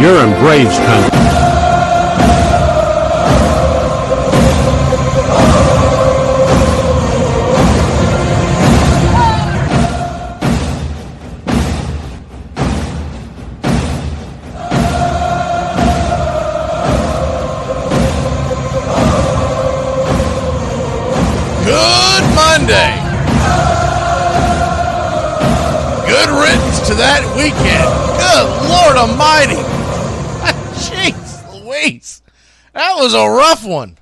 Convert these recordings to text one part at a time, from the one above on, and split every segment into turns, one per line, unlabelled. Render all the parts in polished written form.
You're in Braves country.
Good Monday. Good riddance to that weekend. Good Lord Almighty. Jeez Louise. That was a rough one.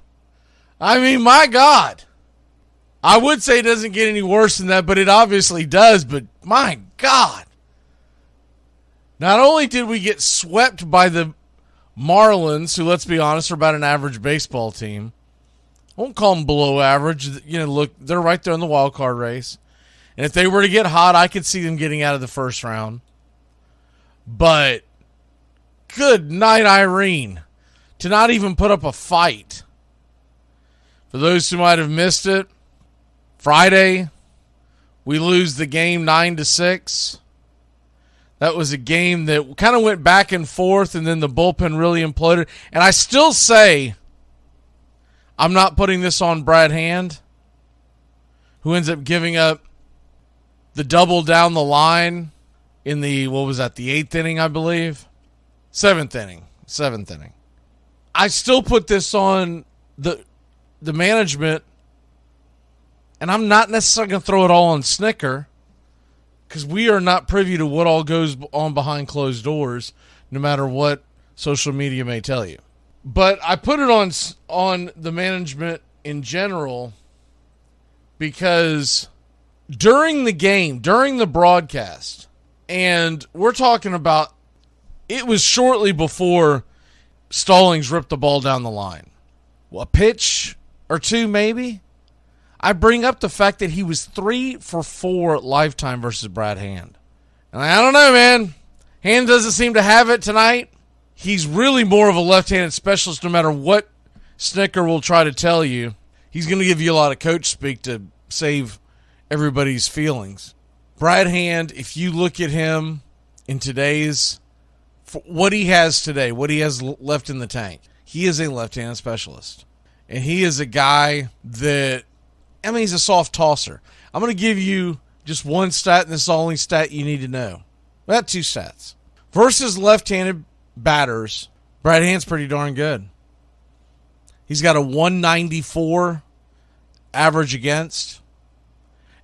I mean, my God. I would say it doesn't get any worse than that, but it obviously does. But my God. Not only did we get swept by the Marlins, who, let's be honest, are about an average baseball team. I won't call them below average. You know, look, they're right there in the wild card race. And if they were to get hot, I could see them getting out of the first round. But good night, Irene, to not even put up a fight. For those who might have missed it, Friday, we lose the game 9-6. That was a game that kind of went back and forth, and then the bullpen really imploded. And I still say, I'm not putting this on Brad Hand, who ends up giving up the double down the line in the, what was that, the 8th inning, I believe? 7th inning. I still put this on the management, and I'm not necessarily going to throw it all on Snitker, because we are not privy to what all goes on behind closed doors, no matter what social media may tell you. But I put it on the management in general because during the game, during the broadcast, and we're talking about, it was shortly before Stallings ripped the ball down the line. A pitch or two maybe. I bring up the fact that he was 3 for 4 lifetime versus Brad Hand. And I don't know, man. Hand doesn't seem to have it tonight. He's really more of a left-handed specialist no matter what Snitker will try to tell you. He's going to give you a lot of coach speak to save everybody's feelings. Brad Hand, if you look at him in today's, what he has today, what he has left in the tank, he is a left-handed specialist. And he is a guy that, I mean, he's a soft tosser. I'm going to give you just one stat, and this is the only stat you need to know. Well, 2 stats. Versus left-handed batters, Brad Hand's pretty darn good. He's got a 194 average against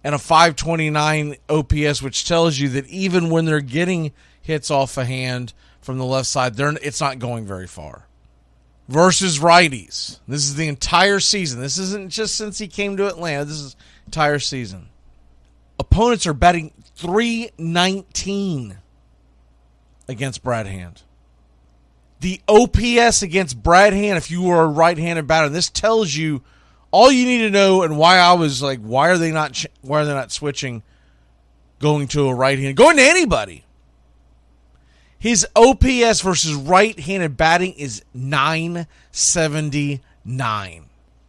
and a 529 OPS, which tells you that even when they're getting hits off a hand from the left side, it's not going very far. Versus righties. This is the entire season. This isn't just since he came to Atlanta. This is entire season. Opponents are batting .319 against Brad Hand. The OPS against Brad Hand, if you were a right-handed batter, this tells you all you need to know, and why I was like, why are they not switching, going to a right-handed, going to anybody? His OPS versus right-handed batting is .979.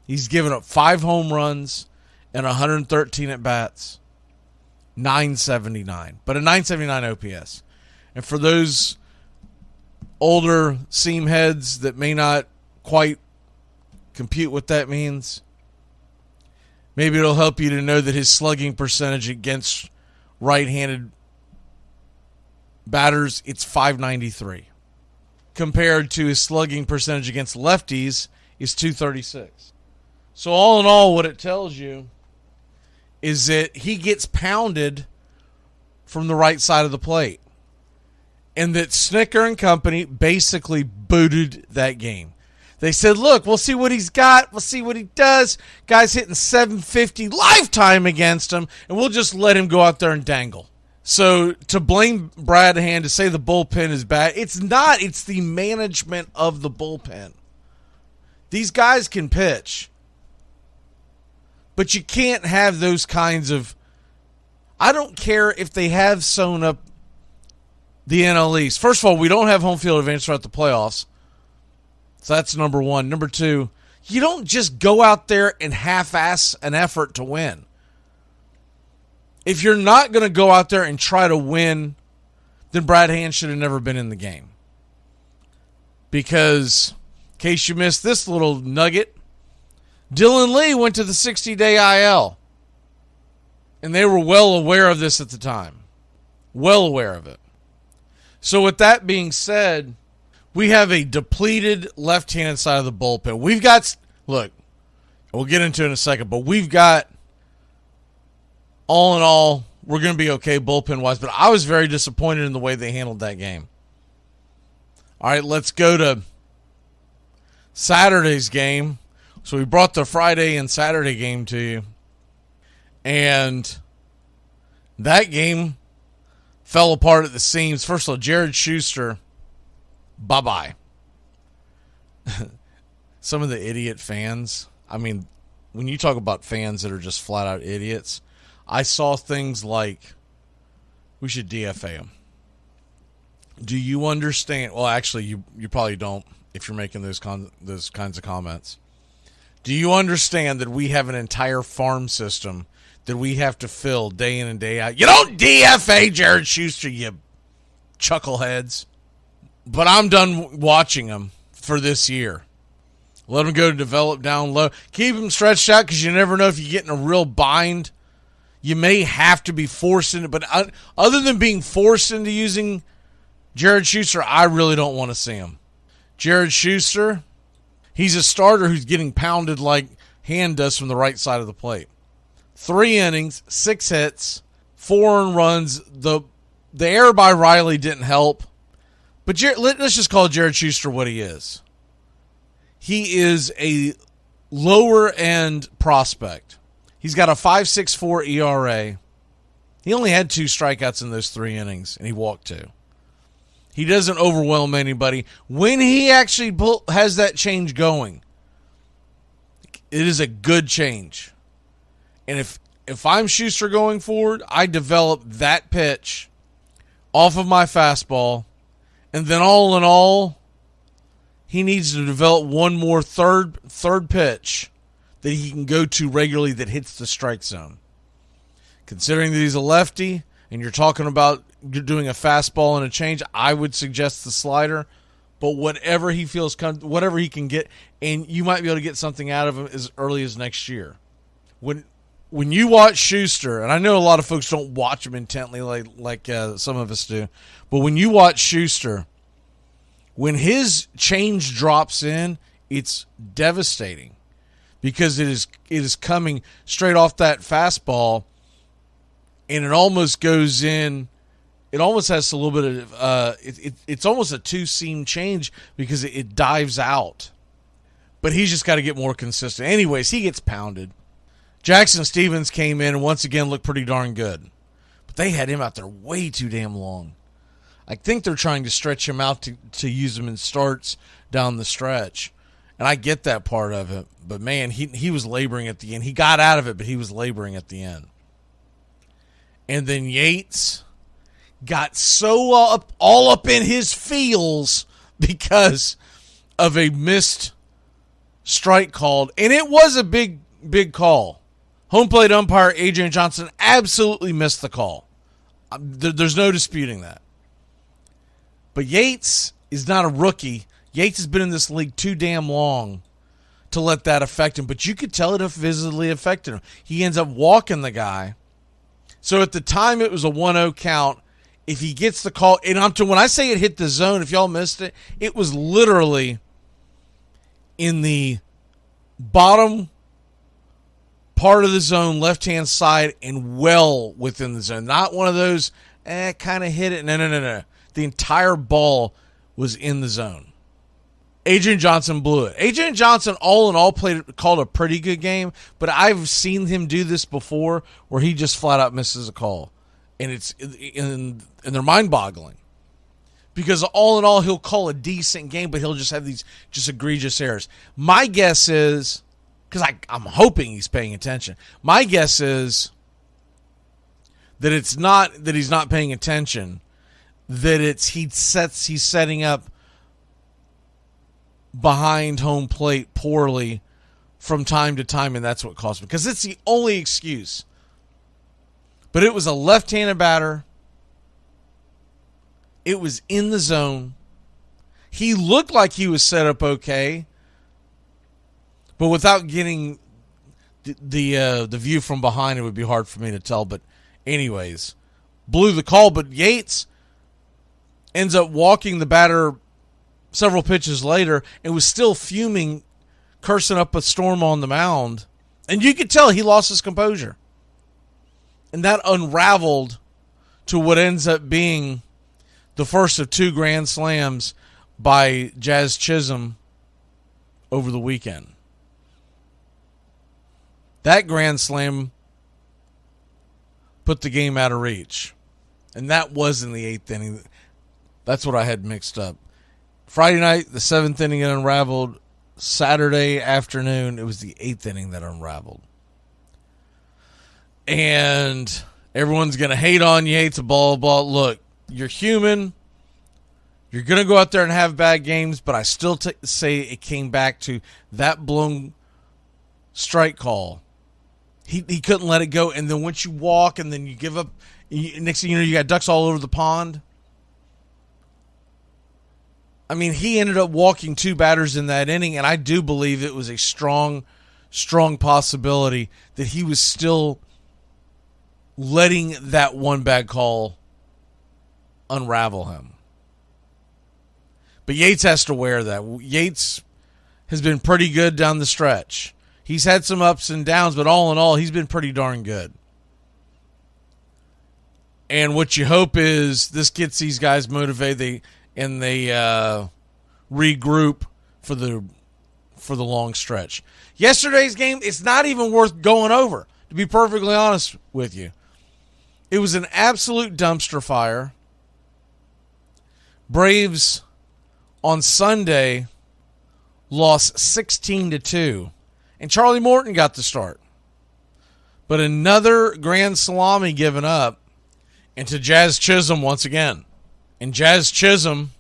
He's given up 5 home runs and 113 at bats. .979, but a .979 OPS. And for those older seam heads that may not quite compute what that means, maybe it'll help you to know that his slugging percentage against right-handed batters, it's .593. Compared to his slugging percentage against lefties is .236. So all in all, what it tells you is that he gets pounded from the right side of the plate. And that Snitker and company basically booted that game. They said, look, we'll see what he's got. We'll see what he does. Guy's hitting .750 lifetime against him, and we'll just let him go out there and dangle. So to blame Brad Hand, to say the bullpen is bad, it's not. It's the management of the bullpen. These guys can pitch. But you can't have those kinds of, I don't care if they have sewn up the NL East. First of all, we don't have home field advantage throughout the playoffs. So that's number one. Number two, you don't just go out there and half-ass an effort to win. If you're not going to go out there and try to win, then Brad Hand should have never been in the game. Because, in case you missed this little nugget, Dylan Lee went to the 60-day IL. And they were well aware of this at the time. Well aware of it. So with that being said, we have a depleted left-hand side of the bullpen. We've got, look, we'll get into it in a second, but we've got, all in all, we're going to be okay bullpen-wise, but I was very disappointed in the way they handled that game. All right, let's go to Saturday's game. So we brought the Friday and Saturday game to you. And that game fell apart at the seams. First of all, Jared Schuster, bye-bye. Some of the idiot fans, I mean, when you talk about fans that are just flat-out idiots, I saw things like, we should DFA him. Do you understand? Well, actually, you probably don't if you're making those kinds of comments. Do you understand that we have an entire farm system that we have to fill day in and day out? You don't DFA Jared Schuster, you chuckleheads. But I'm done watching him for this year. Let him go to develop down low. Keep him stretched out because you never know if you get in a real bind. You may have to be forced into, but other than being forced into using Jared Schuster, I really don't want to see him. Jared Schuster, he's a starter who's getting pounded like hand does from the right side of the plate. 3 innings, 6 hits, 4 earned runs. The error by Riley didn't help. But let's just call Jared Schuster what he is. He is a lower-end prospect. He's got a 5.64 ERA. He only had 2 strikeouts in those 3 innings, and he walked 2. He doesn't overwhelm anybody. When he actually has that change going, it is a good change. And if I'm Schuster going forward, I develop that pitch off of my fastball, and then all in all, he needs to develop one more third pitch that he can go to regularly that hits the strike zone. Considering that he's a lefty, and you're talking about doing a fastball and a change, I would suggest the slider. But whatever he feels, whatever he can get, and you might be able to get something out of him as early as next year. When you watch Schuster, and I know a lot of folks don't watch him intently like some of us do, but when you watch Schuster, when his change drops in, it's devastating because it is coming straight off that fastball, and it almost goes in. It almost has a little bit of it's almost a 2-seam change because it dives out. But he's just got to get more consistent. Anyways, he gets pounded. Jackson Stevens came in and once again looked pretty darn good. But they had him out there way too damn long. I think they're trying to stretch him out to use him in starts down the stretch. And I get that part of it. But, man, he was laboring at the end. He got out of it, but he was laboring at the end. And then Yates got so all up in his feels because of a missed strike called. And it was a big call. Home plate umpire Adrian Johnson absolutely missed the call. There's no disputing that. But Yates is not a rookie. Yates has been in this league too damn long to let that affect him. But you could tell it visibly affected him. He ends up walking the guy. So at the time it was a 1-0 count. If he gets the call, and when I say it hit the zone, if y'all missed it, it was literally in the bottom part of the zone, left-hand side, and well within the zone. Not one of those, kind of hit it. No. The entire ball was in the zone. Adrian Johnson blew it. Adrian Johnson, all in all, called a pretty good game, but I've seen him do this before where he just flat-out misses a call. And they're mind-boggling. Because all in all, he'll call a decent game, but he'll just have these just egregious errors. My guess is, because I'm hoping he's paying attention, my guess is that it's not that he's not paying attention, that he's setting up behind home plate poorly from time to time, and that's what cost him. Because it's the only excuse. But it was a left-handed batter. It was in the zone. He looked like he was set up okay, but without getting the view from behind, it would be hard for me to tell. But anyways, blew the call. But Yates ends up walking the batter several pitches later and was still fuming, cursing up a storm on the mound. And you could tell he lost his composure. And that unraveled to what ends up being the first of 2 grand slams by Jazz Chisholm over the weekend. That grand slam put the game out of reach. And that was in the 8th inning. That's what I had mixed up. Friday night, the 7th inning unraveled. Saturday afternoon, it was the 8th inning that unraveled. And everyone's going to hate on Yates, blah, blah, blah. Look, you're human. You're going to go out there and have bad games, but I still say it came back to that blown strike call. He couldn't let it go, and then once you walk and then you give up, next thing you know, you got ducks all over the pond. I mean, he ended up walking 2 batters in that inning, and I do believe it was a strong possibility that he was still letting that one bad call unravel him. But Yates has to wear that. Yates has been pretty good down the stretch. He's had some ups and downs, but all in all, he's been pretty darn good. And what you hope is this gets these guys motivated and they regroup for the long stretch. Yesterday's game, it's not even worth going over, to be perfectly honest with you. It was an absolute dumpster fire. Braves on Sunday lost 16-2, and Charlie Morton got the start. But another grand salami given up, and to Jazz Chisholm once again. And Jazz Chisholm,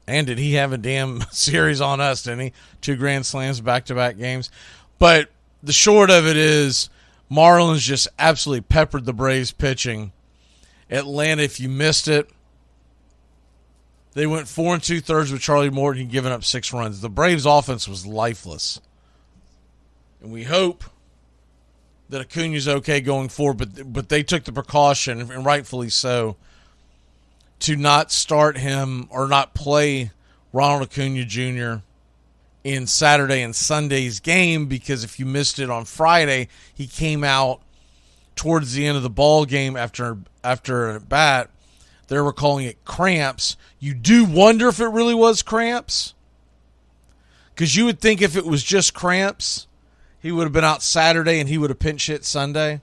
and did he have a damn series on us, didn't he? 2 grand slams, back-to-back games. But the short of it is Marlins just absolutely peppered the Braves pitching. Atlanta, if you missed it, they went 4 2/3 with Charlie Morton giving up 6 runs. The Braves' offense was lifeless. And we hope that Acuna's okay going forward, but they took the precaution, and rightfully so, to not start him or not play Ronald Acuna Jr. in Saturday and Sunday's game, because if you missed it on Friday, he came out towards the end of the ball game after an at bat. They were calling it cramps. You do wonder if it really was cramps, because you would think if it was just cramps, he would have been out Saturday and he would have pinch hit Sunday.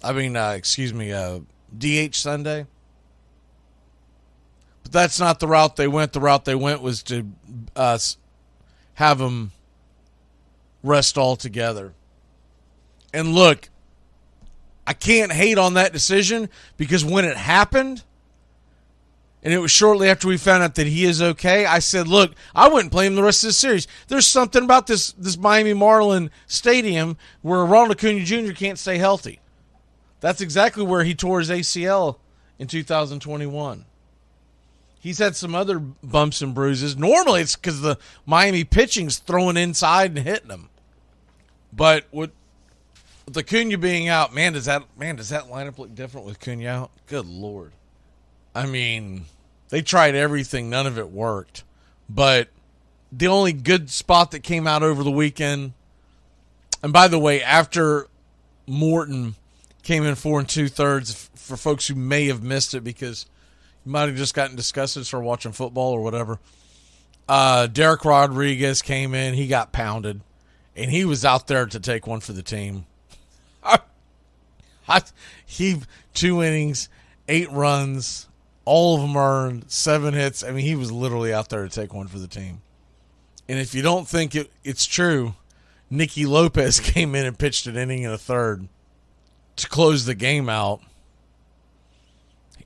DH Sunday. But that's not the route they went. The route they went was to have him rest altogether. And look, I can't hate on that decision, because when it happened, and it was shortly after we found out that he is okay, I said, look, I wouldn't play him the rest of the series. There's something about this Miami Marlin stadium where Ronald Acuna Jr. can't stay healthy. That's exactly where he tore his ACL in 2021. He's had some other bumps and bruises. Normally it's because the Miami pitching's throwing inside and hitting him. But with Acuna being out, does that lineup look different with Acuna out? Good Lord. I mean, they tried everything. None of it worked. But the only good spot that came out over the weekend, and by the way, after Morton came in 4 2/3, for folks who may have missed it because you might have just gotten disgusted, started watching football or whatever, Derek Rodriguez came in. He got pounded, and he was out there to take one for the team. He 2 innings, 8 runs, all of them earned, 7 hits. I mean, he was literally out there to take one for the team. And if you don't think it's true, Nicky Lopez came in and pitched an inning and a third to close the game out.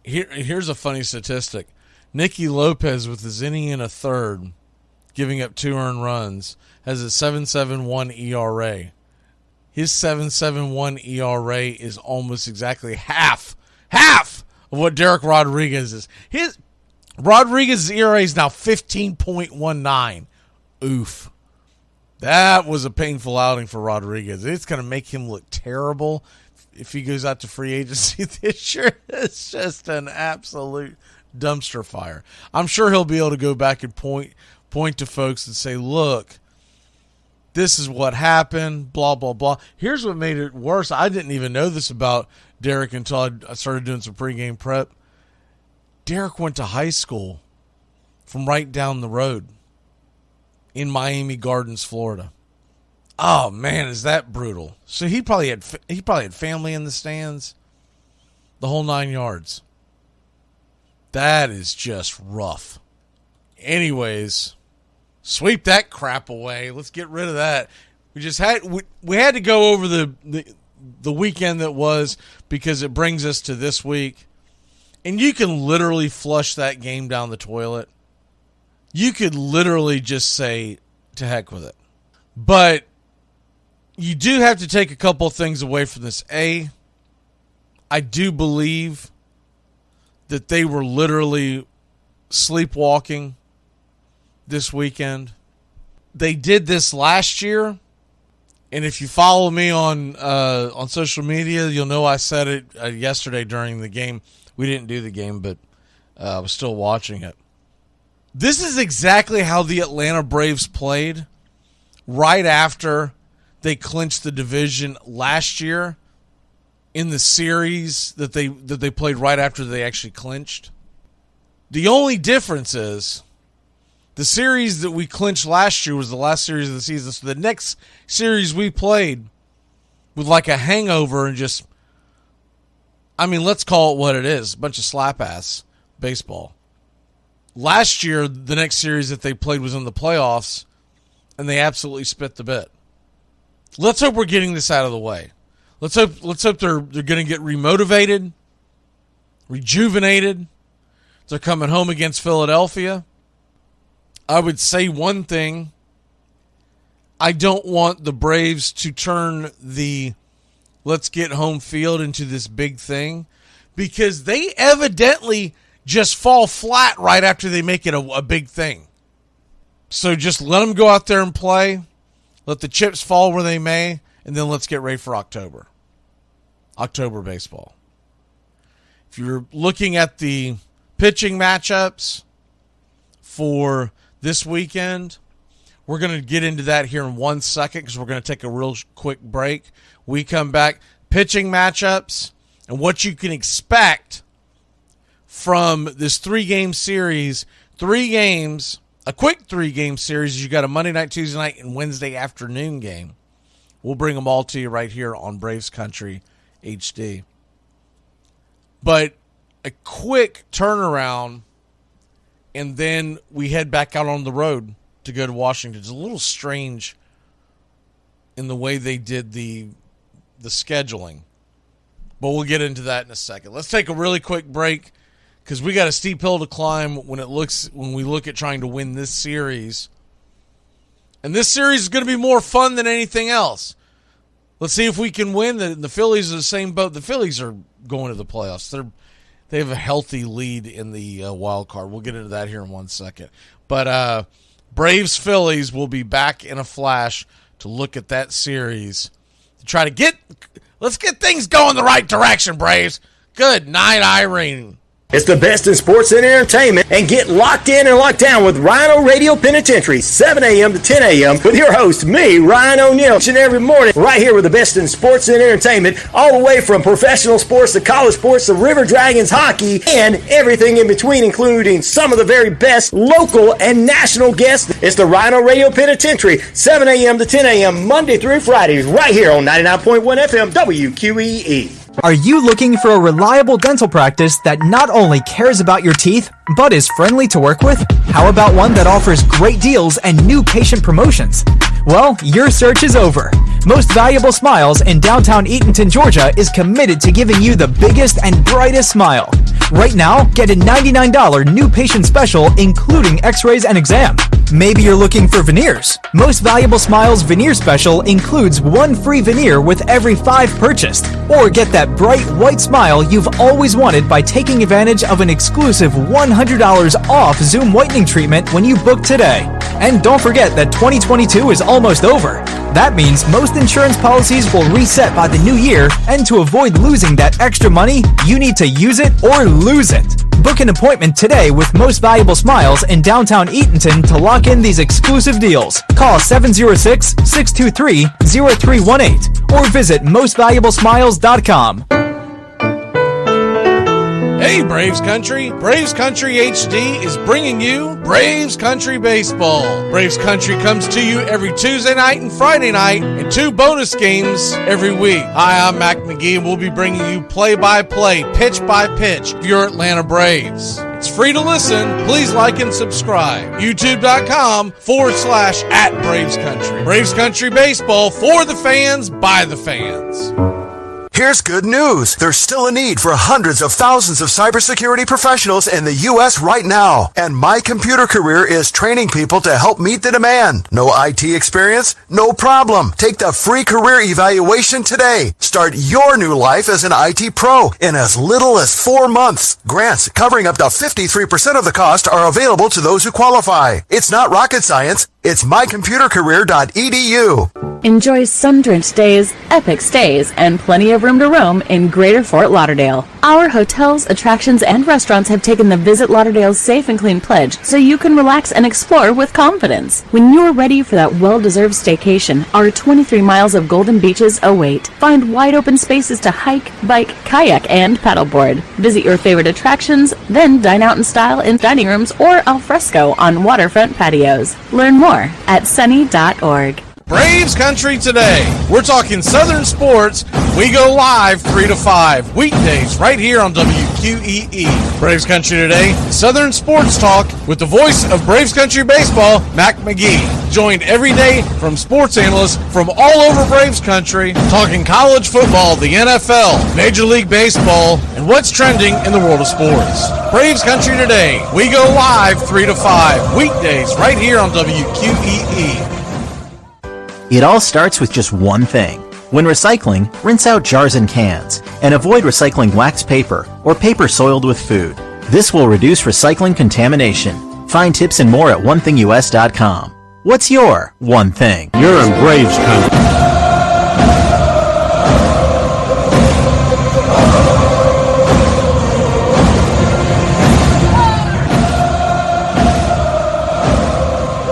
Here's a funny statistic. Nicky Lopez, with his inning and a third, giving up 2 earned runs, has a 7.71 ERA. His 7.71 ERA is almost exactly half of what Derek Rodriguez is. Rodriguez's ERA is now 15.19. Oof. That was a painful outing for Rodriguez. It's going to make him look terrible if he goes out to free agency this year. It's just an absolute dumpster fire. I'm sure he'll be able to go back and point to folks and say, look, this is what happened, blah, blah, blah. Here's what made it worse. I didn't even know this about Derek until I started doing some pregame prep. Derek went to high school from right down the road in Miami Gardens, Florida. Oh, man, is that brutal. So he probably had family in the stands, the whole 9 yards. That is just rough. Anyways, sweep that crap away. Let's get rid of that. We had to go over the weekend that was, because it brings us to this week. And you can literally flush that game down the toilet. You could literally just say, to heck with it. But you do have to take a couple of things away from this. A, I do believe that they were literally sleepwalking this weekend. They did this last year, and if you follow me on social media, you'll know I said it yesterday during the game. We didn't do the game, but I was still watching it. This is exactly how the Atlanta Braves played right after they clinched the division last year in the series that they played right after they actually clinched. The only difference is the series that we clinched last year was the last series of the season. So the next series we played with like a hangover and just, I mean, let's call it what it is, a bunch of slap-ass baseball. Last year, the next series that they played was in the playoffs, and they absolutely spit the bit. Let's hope we're getting this out of the way. Let's hope they're going to get remotivated, rejuvenated. They're coming home against Philadelphia. I would say one thing. I don't want the Braves to turn the let's get home field into this big thing, because they evidently just fall flat right after they make it a big thing. So just let them go out there and play. Let the chips fall where they may, and then let's get ready for October. October baseball. If you're looking at the pitching matchups for this weekend, we're going to get into that here in 1 second because we're going to take a real quick break. We come back, pitching matchups, and what you can expect from this 3-game series. 3 games, a quick 3-game series. You got a Monday night, Tuesday night, and Wednesday afternoon game. We'll bring them all to you right here on Braves Country HD. But a quick turnaround, and then we head back out on the road to go to Washington. It's a little strange in the way they did the scheduling, but we'll get into that in a second. Let's take a really quick break because we got a steep hill to climb when we look at trying to win this series. And this series is going to be more fun than anything else. Let's see if we can win. The Phillies are the same boat. The Phillies are going to the playoffs. They have a healthy lead in the wild card. We'll get into that here in 1 second. But Braves Phillies will be back in a flash to look at that series to try to let's get things going the right direction, Braves. Good night, Irene.
It's the best in sports and entertainment, and get locked in and locked down with Rhino Radio Penitentiary, 7 a.m. to 10 a.m. with your host, me, Ryan O'Neal, each and every morning, right here with the best in sports and entertainment, all the way from professional sports to college sports to River Dragons hockey and everything in between, including some of the very best local and national guests. It's the Rhino Radio Penitentiary, 7 a.m. to 10 a.m. Monday through Fridays, right here on 99.1 FM WQEE.
Are you looking for a reliable dental practice that not only cares about your teeth, but is friendly to work with? How about one that offers great deals and new patient promotions? Well, your search is over. Most Valuable Smiles in downtown Eatonton, Georgia is committed to giving you the biggest and brightest smile. Right now, get a $99 new patient special including x-rays and exam. Maybe you're looking for veneers. Most Valuable Smiles Veneer Special includes 1 free veneer with every 5 purchased. Or get that bright white smile you've always wanted by taking advantage of an exclusive $100 off Zoom whitening treatment when you book today. And don't forget that 2022 is almost over. That means most insurance policies will reset by the new year, and to avoid losing that extra money, you need to use it or lose it. Book an appointment today with Most Valuable Smiles in downtown Eatonton to lock in these exclusive deals. Call 706-623-0318 or visit mostvaluablesmiles.com.
Hey, Braves Country! Braves Country HD is bringing you Braves Country Baseball. Braves Country comes to you every Tuesday night and Friday night, and 2 bonus games every week. Hi, I'm Mac McGee, and we'll be bringing you play-by-play, pitch-by-pitch of your Atlanta Braves. It's free to listen. Please like and subscribe. YouTube.com/@Braves Country. Braves Country Baseball, for the fans, by the fans.
Here's good news. There's still a need for hundreds of thousands of cybersecurity professionals in the U.S. right now. And My Computer Career is training people to help meet the demand. No IT experience? No problem. Take the free career evaluation today. Start your new life as an IT pro in as little as 4 months. Grants covering up to 53% of the cost are available to those who qualify. It's not rocket science. It's mycomputercareer.edu.
Enjoy sun-drenched days, epic stays, and plenty of room to roam in Greater Fort Lauderdale. Our hotels, attractions, and restaurants have taken the Visit Lauderdale's Safe and Clean pledge, so you can relax and explore with confidence. When you're ready for that well-deserved staycation, our 23 miles of golden beaches await. Find wide-open spaces to hike, bike, kayak, and paddleboard. Visit your favorite attractions, then dine out in style in dining rooms or al fresco on waterfront patios. Learn more at sunny.org.
Braves Country today. We're talking Southern sports. We go live 3 to 5 weekdays right here on WQEE. Braves Country today. Southern sports talk with the voice of Braves Country baseball, Mac McGee. Joined every day from sports analysts from all over Braves Country, talking college football, the NFL, Major League Baseball, and what's trending in the world of sports. Braves Country today. We go live 3 to 5 weekdays right here on WQEE.
It all starts with just one thing. When recycling, rinse out jars and cans, and avoid recycling waxed paper or paper soiled with food. This will reduce recycling contamination. Find tips and more at onethingus.com. What's your one thing?
You're in Braves Country.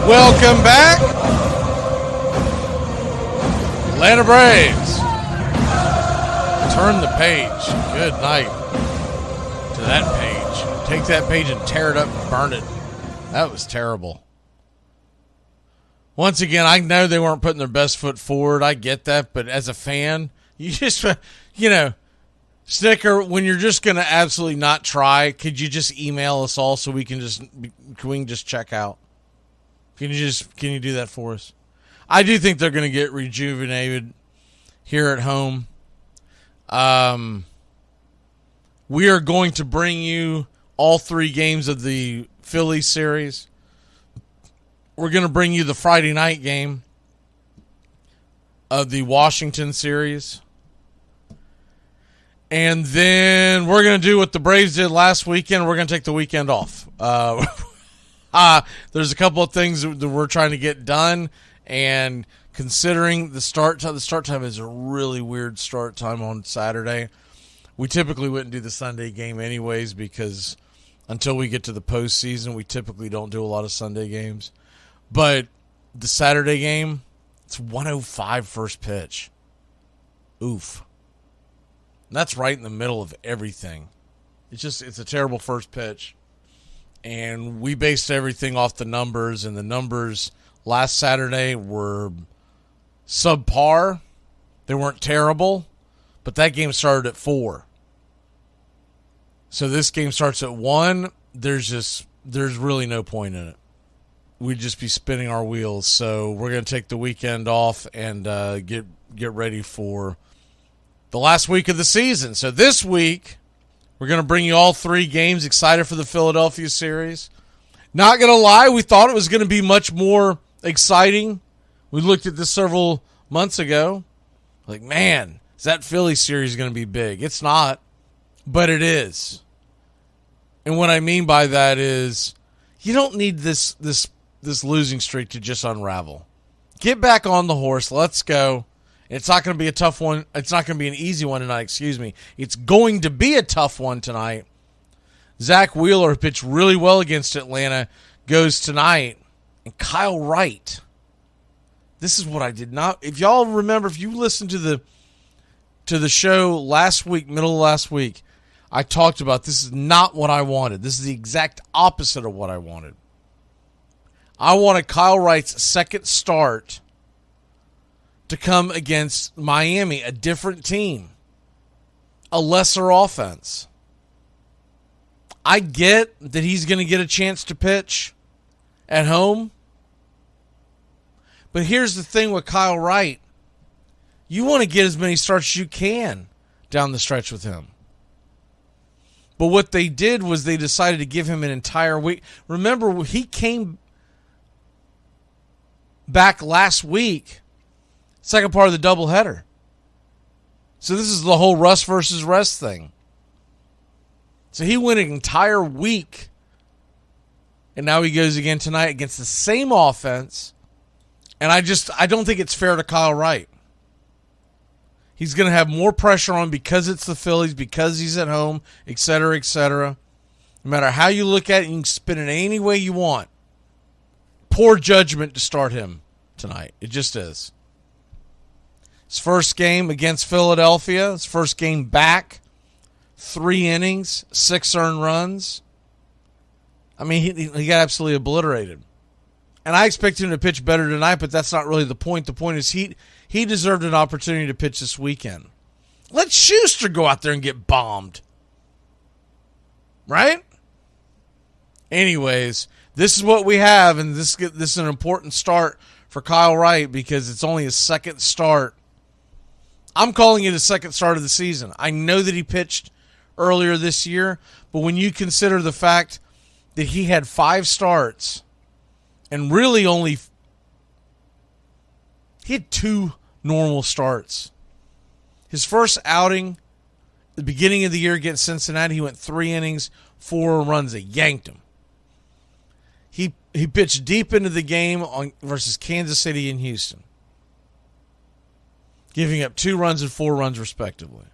Welcome back. Atlanta Braves. Turn the page. Good night to that page. Take that page and tear it up and burn it. That was terrible. Once again, I know they weren't putting their best foot forward. I get that. But as a fan, you just, Snicker, when you're just going to absolutely not try, could you just email us all so we can just check out? Can you do that for us? I do think they're going to get rejuvenated here at home. We are going to bring you all 3 games of the Phillies series. We're going to bring you the Friday night game of the Washington series. And then we're going to do what the Braves did last weekend. We're going to take the weekend off. There's a couple of things that we're trying to get done. And considering the start time is a really weird start time on Saturday. We typically wouldn't do the Sunday game anyways because until we get to the postseason, we typically don't do a lot of Sunday games. But the Saturday game, it's 1:05 first pitch. Oof. And that's right in the middle of everything. It's a terrible first pitch. And we based everything off the numbers, and the numbers last Saturday were subpar. They weren't terrible, but that game started at 4. So this game starts at 1. There's really no point in it. We'd just be spinning our wheels. So we're going to take the weekend off and get ready for the last week of the season. So this week, we're going to bring you all 3 games. Excited for the Philadelphia series. Not going to lie, we thought it was going to be much more exciting. We looked at this several months ago. Like, man, is that Philly series going to be big? It's not, but it is. And what I mean by that is you don't need this losing streak to just unravel. Get back on the horse. Let's go. It's not going to be a tough one. It's not going to be an easy one tonight, excuse me. It's going to be a tough one tonight. Zach Wheeler pitched really well against Atlanta, goes tonight. And Kyle Wright. This is what I did not. If y'all remember, if you listened to the show last week, middle of last week, I talked about this is not what I wanted. This is the exact opposite of what I wanted. I wanted Kyle Wright's second start to come against Miami, a different team, a lesser offense. I get that he's going to get a chance to pitch at home. But here's the thing with Kyle Wright. You want to get as many starts as you can down the stretch with him. But what they did was they decided to give him an entire week. Remember, he came back last week, second part of the doubleheader. So this is the whole rust versus rest thing. So he went an entire week, and now he goes again tonight against the same offense. And I don't think it's fair to Kyle Wright. He's going to have more pressure on because it's the Phillies, because he's at home, et cetera, et cetera. No matter how you look at it, you can spin it any way you want. Poor judgment to start him tonight. It just is. His first game against Philadelphia, his first game back. 3 innings, 6 earned runs. I mean, he got absolutely obliterated. And I expect him to pitch better tonight, but that's not really the point. The point is he deserved an opportunity to pitch this weekend. Let Schuster go out there and get bombed. Right? Anyways, this is what we have, and this is an important start for Kyle Wright because it's only his second start. I'm calling it his second start of the season. I know that he pitched earlier this year, but when you consider the fact that he had 5 starts and really he had 2 normal starts. His first outing, the beginning of the year against Cincinnati, he went 3 innings, 4 runs. They yanked him. He pitched deep into the game versus Kansas City and Houston, giving up 2 runs and 4 runs respectively.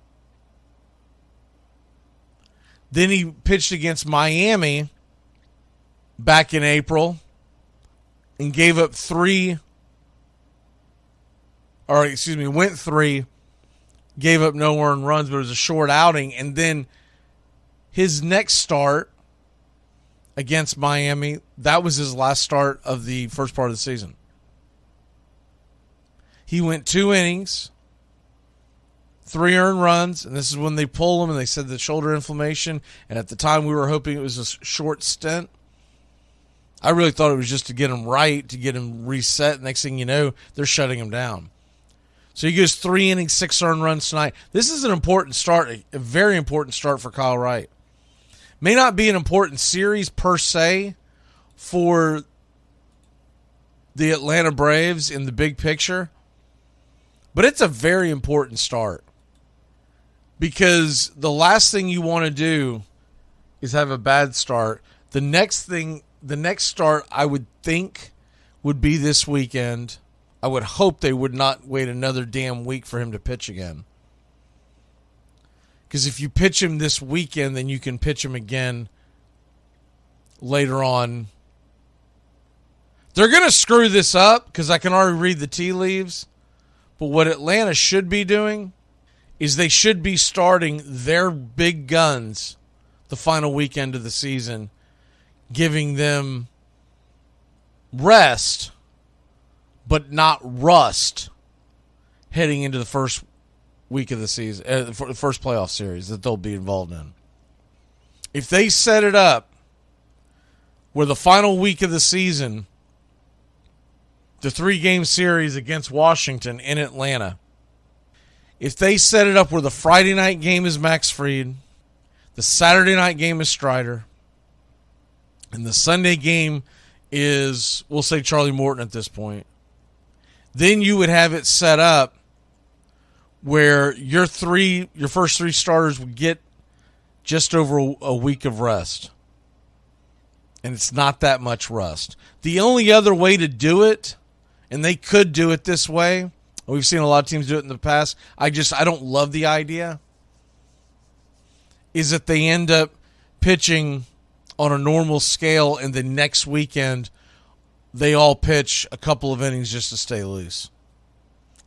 Then he pitched against Miami back in April and gave up 3, went 3, gave up no earned runs, but it was a short outing. And then his next start against Miami, that was his last start of the first part of the season. He went 2 innings, 3 earned runs, and this is when they pulled him, and they said the shoulder inflammation, and at the time we were hoping it was a short stint. I really thought it was just to get him right, to get him reset. Next thing you know, they're shutting him down. So he goes 3 innings, 6 earned runs tonight. This is an important start, a very important start for Kyle Wright. May not be an important series per se for the Atlanta Braves in the big picture, but it's a very important start because the last thing you want to do is have a bad start. The next start I would think would be this weekend. I would hope they would not wait another damn week for him to pitch again. Because if you pitch him this weekend, then you can pitch him again later on. They're going to screw this up because I can already read the tea leaves. But what Atlanta should be doing is they should be starting their big guns the final weekend of the season, giving them rest, but not rust heading into the first week of the season, the first playoff series that they'll be involved in. If they set it up where the final week of the season, the 3-game series against Washington in Atlanta, if they set it up where the Friday night game is Max Fried, the Saturday night game is Strider, And the Sunday game is, we'll say Charlie Morton at this point. Then you would have it set up where your first three starters would get just over a week of rest. And it's not that much rest. The only other way to do it, and they could do it this way, we've seen a lot of teams do it in the past, I don't love the idea, is that they end up pitching on a normal scale and the next weekend they all pitch a couple of innings just to stay loose.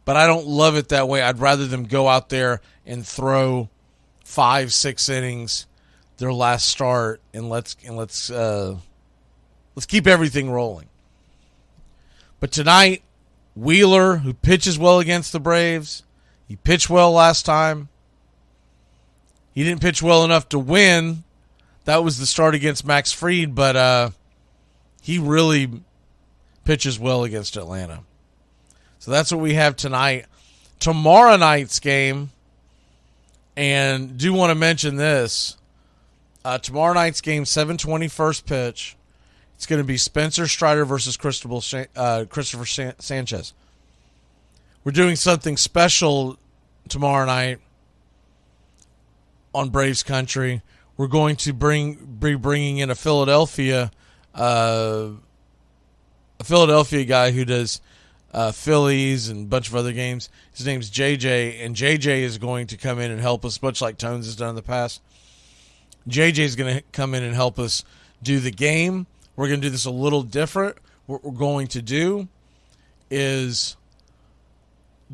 But I don't love it that way. I'd rather them go out there and throw 5-6 innings their last start, and let's keep everything rolling. But tonight, Wheeler, who pitches well against the Braves, he pitched well last time. He didn't pitch well enough to win. That was the start against Max Fried, but he really pitches well against Atlanta. So that's what we have tonight. Tomorrow night's game, and do want to mention this. Tomorrow night's game, 7:20 first pitch. It's going to be Spencer Strider versus Christopher Sanchez. We're doing something special tomorrow night on Braves Country. We're going to be bringing in a Philadelphia guy who does Phillies and a bunch of other games. His name's JJ, and JJ is going to come in and help us, much like Tones has done in the past. JJ is going to come in and help us do the game. We're going to do this a little different. What we're going to do is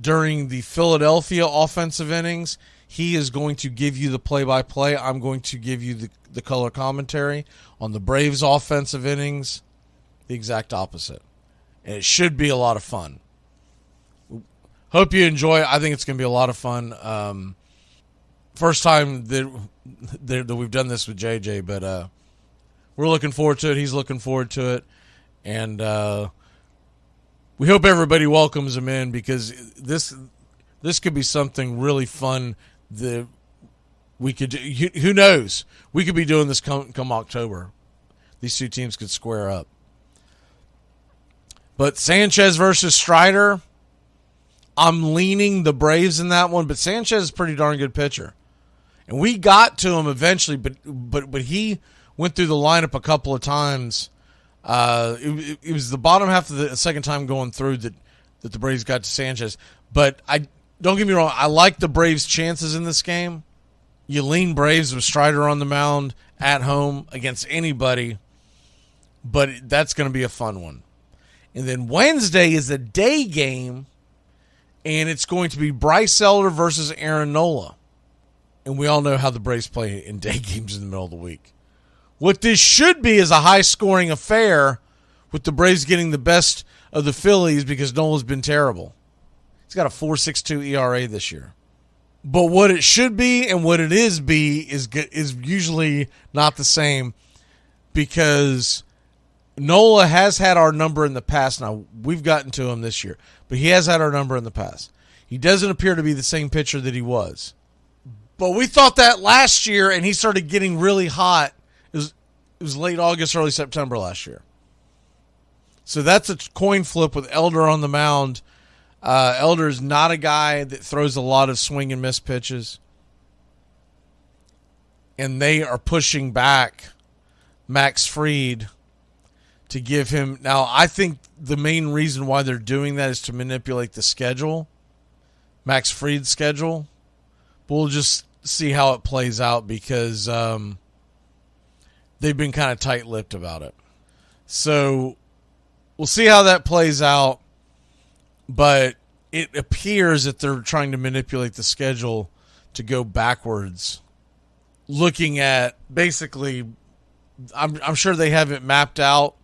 during the Philadelphia offensive innings, he is going to give you the play-by-play. I'm going to give you the color commentary. On the Braves offensive innings, the exact opposite. And it should be a lot of fun. Hope you enjoy it. I think it's going to be a lot of fun. First time that we've done this with JJ, but we're looking forward to it. He's looking forward to it. And we hope everybody welcomes him in, because this could be something really fun that we could do. Who knows? We could be doing this come October. These two teams could square up. But Sanchez versus Strider, I'm leaning the Braves in that one, but Sanchez is a pretty darn good pitcher. And we got to him eventually, but he went through the lineup a couple of times. It was the bottom half of the second time going through that the Braves got to Sanchez. But don't get me wrong, I like the Braves' chances in this game. You lean Braves with Strider on the mound at home against anybody, but that's going to be a fun one. And then Wednesday is a day game, and it's going to be Bryce Elder versus Aaron Nola. And we all know how the Braves play in day games in the middle of the week. What this should be is a high-scoring affair with the Braves getting the best of the Phillies because Nola's been terrible. He's got a 4.62 ERA this year. But what it should be and what it is usually not the same, because Nola has had our number in the past. Now, we've gotten to him this year, but he has had our number in the past. He doesn't appear to be the same pitcher that he was. But we thought that last year, and he started getting really hot. It was late August, early September last year. So that's a coin flip with Elder on the mound. Elder's not a guy that throws a lot of swing and miss pitches. And they are pushing back Max Fried to give him... Now, I think the main reason why they're doing that is to manipulate the schedule, Max Fried's schedule. But we'll just see how it plays out, because they've been kind of tight-lipped about it. So we'll see how that plays out. But it appears that they're trying to manipulate the schedule to go backwards. Looking at basically, I'm sure they have it mapped out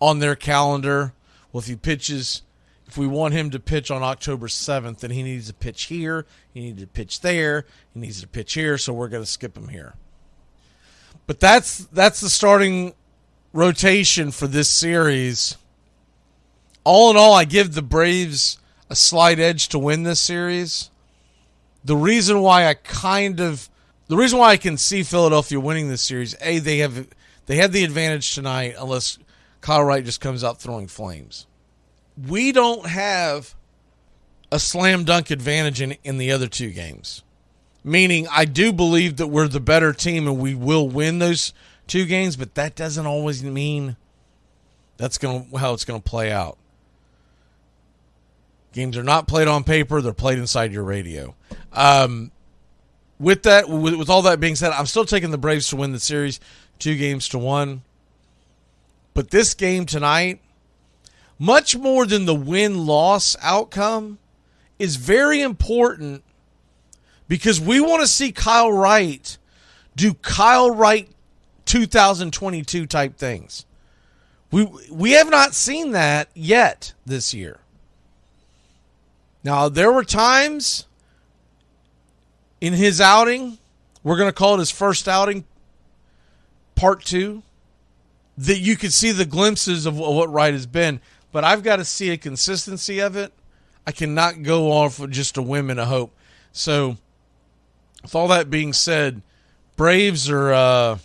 on their calendar. Well, if we want him to pitch on October 7th, then he needs to pitch here, he needs to pitch there, he needs to pitch here, so we're going to skip him here. But that's the starting rotation for this series. All in all, I give the Braves a slight edge to win this series. The reason why I can see Philadelphia winning this series, A, they They have the advantage tonight unless Kyle Wright just comes out throwing flames. We don't have a slam dunk advantage in the other two games. Meaning, I do believe that we're the better team and we will win those two games, but that doesn't always mean that's how it's going to play out. Games are not played on paper; they're played inside your radio. With all that being said, I'm still taking the Braves to win the series, 2-1. But this game tonight, much more than the win-loss outcome, is very important because we want to see Kyle Wright do Kyle Wright 2022 type things. We have not seen that yet this year. Now, there were times in his outing, we're going to call it his first outing, part 2, that you could see the glimpses of what Wright has been, but I've got to see a consistency of it. I cannot go off with just a whim and a hope. So, with all that being said, Braves are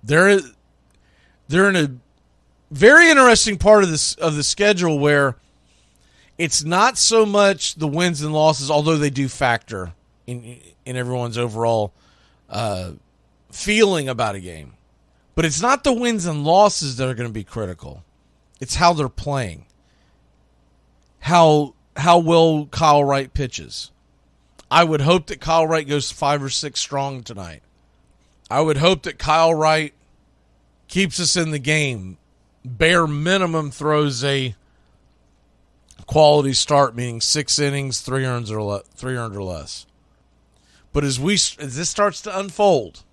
they're in a very interesting part of the schedule where it's not so much the wins and losses, although they do factor in everyone's overall feeling about a game. But it's not the wins and losses that are going to be critical. It's how they're playing. How well Kyle Wright pitches. I would hope that Kyle Wright goes 5 or 6 strong tonight. I would hope that Kyle Wright keeps us in the game. Bare minimum throws a quality start, meaning 6 innings, 3 earned or less. But as this starts to unfold,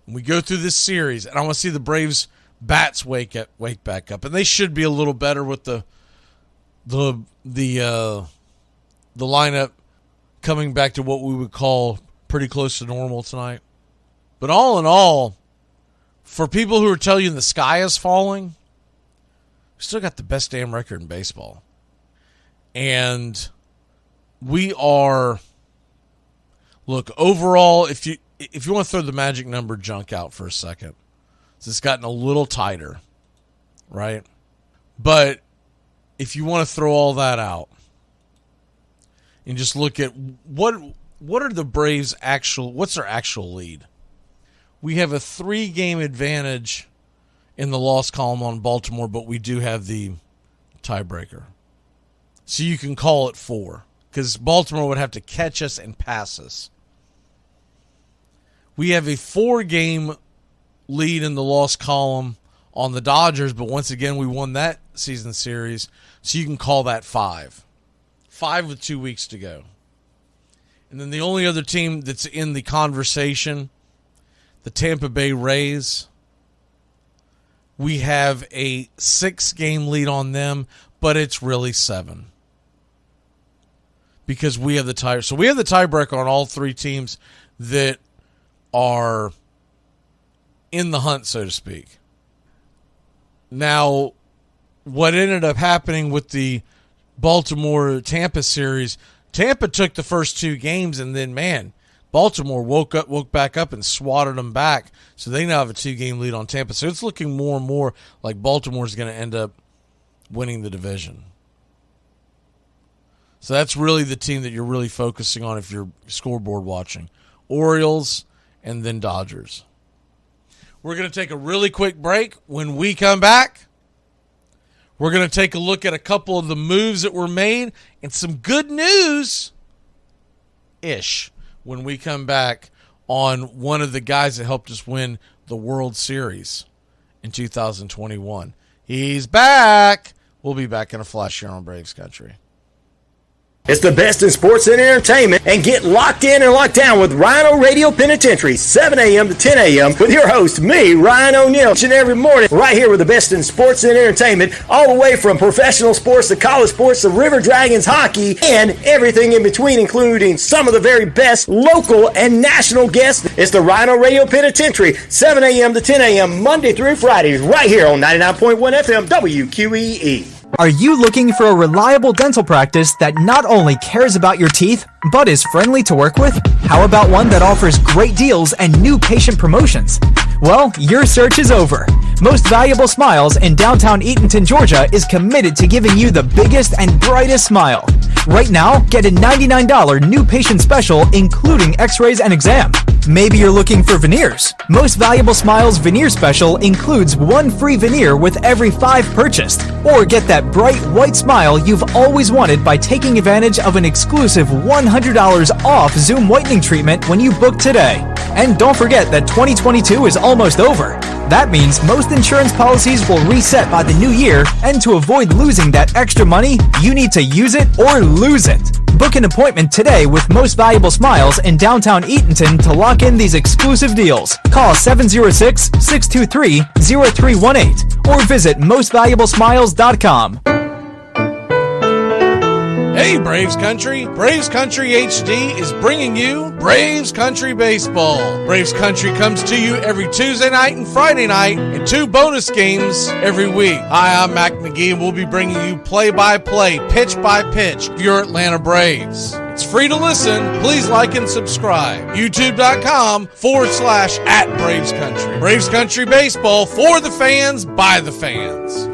and we go through this series, and I want to see the Braves bats wake back up, and they should be a little better with the lineup coming back to what we would call pretty close to normal tonight. But all in all, for people who are telling you the sky is falling, we still got the best damn record in baseball. And we are, look, overall, if you want to throw the magic number junk out for a second, it's gotten a little tighter, right? But if you want to throw all that out and just look at what are the Braves' what's their actual lead? We have a 3-game advantage in the loss column on Baltimore, but we do have the tiebreaker. So you can call it 4, because Baltimore would have to catch us and pass us. We have a 4-game lead in the loss column on the Dodgers, but once again, we won that season series, so you can call that 5. 5 with 2 weeks to go. And then the only other team that's in the conversation, the Tampa Bay Rays, we have a 6-game lead on them, but it's really 7. Because we have the tie. So we have the tiebreaker on all 3 teams that are in the hunt, so to speak. Now, what ended up happening with the Baltimore-Tampa series, Tampa took the first 2 games, and then, man, Baltimore woke back up and swatted them back. So they now have a 2-game lead on Tampa. So it's looking more and more like Baltimore's going to end up winning the division. So that's really the team that you're really focusing on if you're scoreboard watching. Orioles and then Dodgers. We're going to take a really quick break. When we come back, we're going to take a look at a couple of the moves that were made and some good news-ish when we come back on one of the guys that helped us win the World Series in 2021. He's back. We'll be back in a flash here on Braves Country.
It's the best in sports and entertainment, and get locked in and locked down with Rhino Radio Penitentiary, 7 a.m. to 10 a.m. with your host, me, Ryan O'Neal, each and every morning, right here with the best in sports and entertainment, all the way from professional sports to college sports to River Dragons hockey and everything in between, including some of the very best local and national guests. It's the Rhino Radio Penitentiary, 7 a.m. to 10 a.m. Monday through Friday, right here on 99.1 FM WQEE.
Are you looking for a reliable dental practice that not only cares about your teeth, but is friendly to work with? How about one that offers great deals and new patient promotions? Well, your search is over. Most Valuable Smiles in downtown Eatonton, Georgia is committed to giving you the biggest and brightest smile. Right now, get a $99 new patient special including x-rays and exam. Maybe you're looking for veneers. Most Valuable Smiles veneer special includes one free veneer with every 5 purchased. Or get that bright white smile you've always wanted by taking advantage of an exclusive $100 off Zoom whitening treatment when you book today. And don't forget that 2022 is almost over. That means most insurance policies will reset by the new year, and to avoid losing that extra money, you need to use it or lose it. Book an appointment today with Most Valuable Smiles in downtown Eatonton to lock in these exclusive deals. Call 706-623-0318 or visit mostvaluablesmiles.com.
Hey, Braves Country! Braves Country HD is bringing you Braves Country Baseball. Braves Country comes to you every Tuesday night and Friday night, and 2 bonus games every week. Hi, I'm Mac McGee, and we'll be bringing you play-by-play, pitch-by-pitch of your Atlanta Braves. It's free to listen. Please like and subscribe. YouTube.com/@Braves Country. Braves Country Baseball, for the fans, by the fans.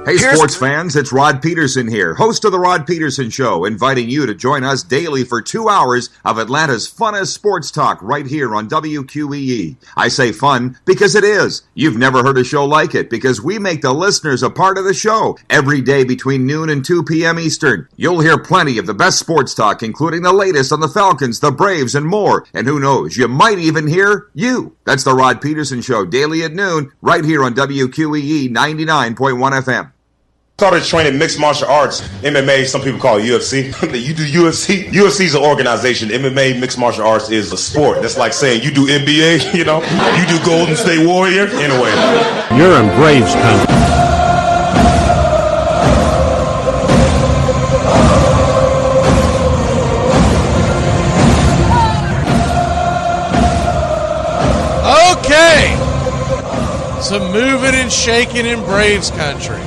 Hey, sports fans, it's Rod Peterson here, host of The Rod Peterson Show, inviting you to join us daily for 2 hours of Atlanta's funnest sports talk right here on WQEE. I say fun because it is. You've never heard a show like it because we make the listeners a part of the show every day between noon and 2 p.m. Eastern. You'll hear plenty of the best sports talk, including the latest on the Falcons, the Braves, and more. And who knows, you might even hear you. That's The Rod Peterson Show, daily at noon, right here on WQEE 99.1 FM.
Started training mixed martial arts, MMA, some people call it UFC. You do UFC? UFC is an organization. MMA, mixed martial arts, is a sport. That's like saying you do NBA, you know? You do Golden State Warrior. Anyway.
You're in Braves country.
Okay. Some moving and shaking in Braves country.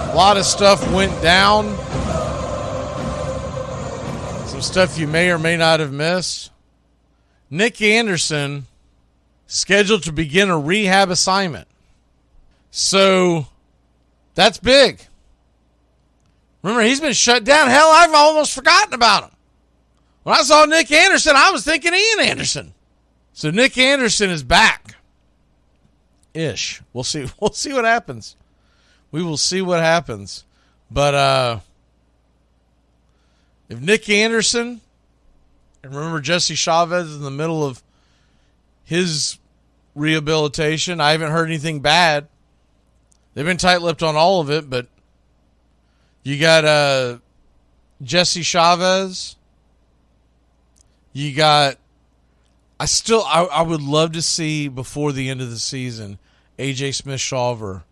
A lot of stuff went down. Some stuff you may or may not have missed. Nick Anderson scheduled to begin a rehab assignment. So that's big. Remember, he's been shut down. Hell, I've almost forgotten about him. When I saw Nick Anderson, I was thinking Ian Anderson. So Nick Anderson is back. Ish. We'll see. We'll see what happens. We will see what happens. But if Nick Anderson, and remember Jesse Chavez is in the middle of his rehabilitation. I haven't heard anything bad. They've been tight-lipped on all of it, but you got Jesse Chavez. You got I would love to see before the end of the season AJ Smith-Shawver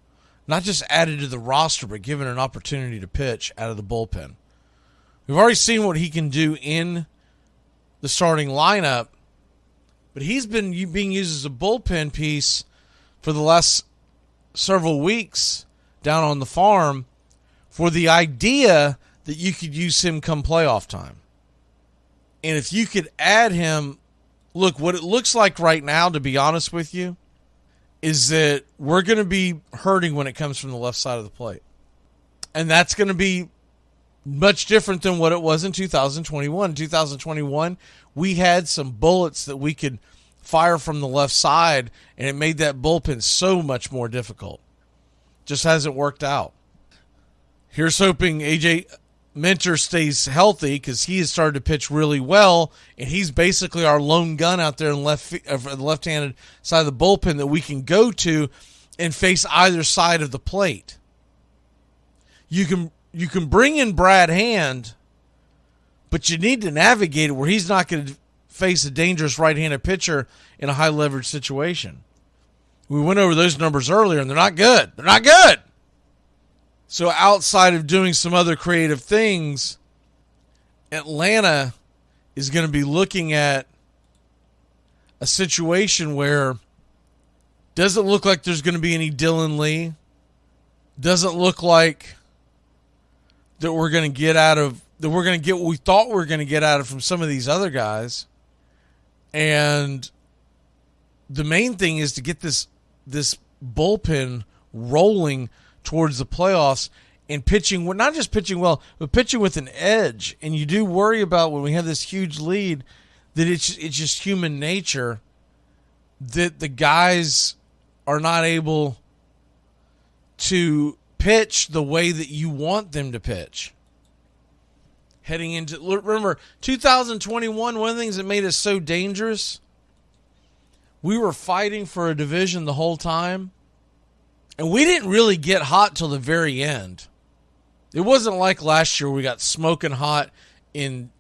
not just added to the roster, but given an opportunity to pitch out of the bullpen. We've already seen what he can do in the starting lineup, but he's been being used as a bullpen piece for the last several weeks down on the farm for the idea that you could use him come playoff time. And if you could add him, look, what it looks like right now, to be honest with you, is that we're going to be hurting when it comes from the left side of the plate. And that's going to be much different than what it was in 2021. In 2021, we had some bullets that we could fire from the left side, and it made that bullpen so much more difficult. Just hasn't worked out. Here's hoping AJ Minter stays healthy because he has started to pitch really well, and he's basically our lone gun out there in the left-handed side of the bullpen that we can go to and face either side of the plate. You can bring in Brad Hand, but you need to navigate it where he's not going to face a dangerous right-handed pitcher in a high-leverage situation. We went over those numbers earlier, and they're not good. They're not good. So outside of doing some other creative things, Atlanta is going to be looking at a situation where doesn't look like there's going to be any Dylan Lee. Doesn't look like that we're going to get what we thought we were going to get out of from some of these other guys. And the main thing is to get this bullpen rolling towards the playoffs and pitching, not just pitching well, but pitching with an edge. And you do worry about when we have this huge lead that it's just human nature that the guys are not able to pitch the way that you want them to pitch. Heading into, remember, 2021, one of the things that made us so dangerous, we were fighting for a division the whole time, and we didn't really get hot till the very end. It wasn't like last year we got smoking hot in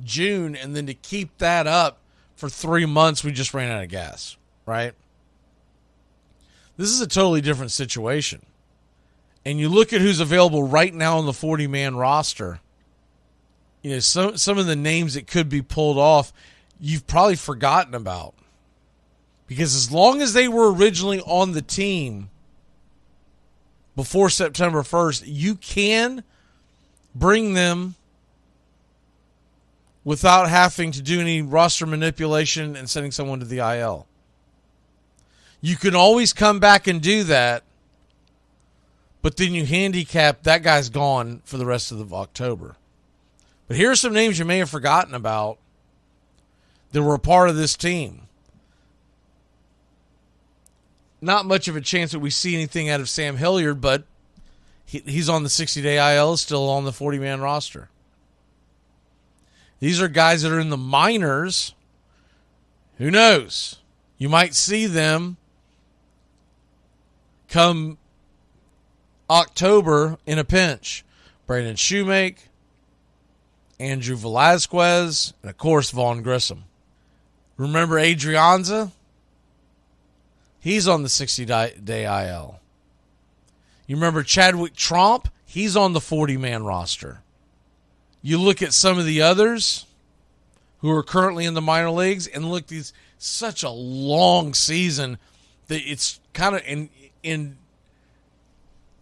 June, and then to keep that up for 3 months, we just ran out of gas, right? This is a totally different situation. And you look at who's available right now on the 40-man roster. You know, some of the names that could be pulled off, you've probably forgotten about. Because as long as they were originally on the team before September 1st, you can bring them without having to do any roster manipulation and sending someone to the IL. You can always come back and do that, but then you handicap that guy's gone for the rest of October. But here are some names you may have forgotten about that were a part of this team. Not much of a chance that we see anything out of Sam Hilliard, but he's on the 60-day IL, still on the 40-man roster. These are guys that are in the minors. Who knows? You might see them come October in a pinch. Brandon Shoemake, Andrew Velazquez, and of course Vaughn Grissom. Remember Adrianza? He's on the 60-day IL. You remember Chadwick Tromp? He's on the 40-man roster. You look at some of the others who are currently in the minor leagues, and look, these such a long season that it's kind of in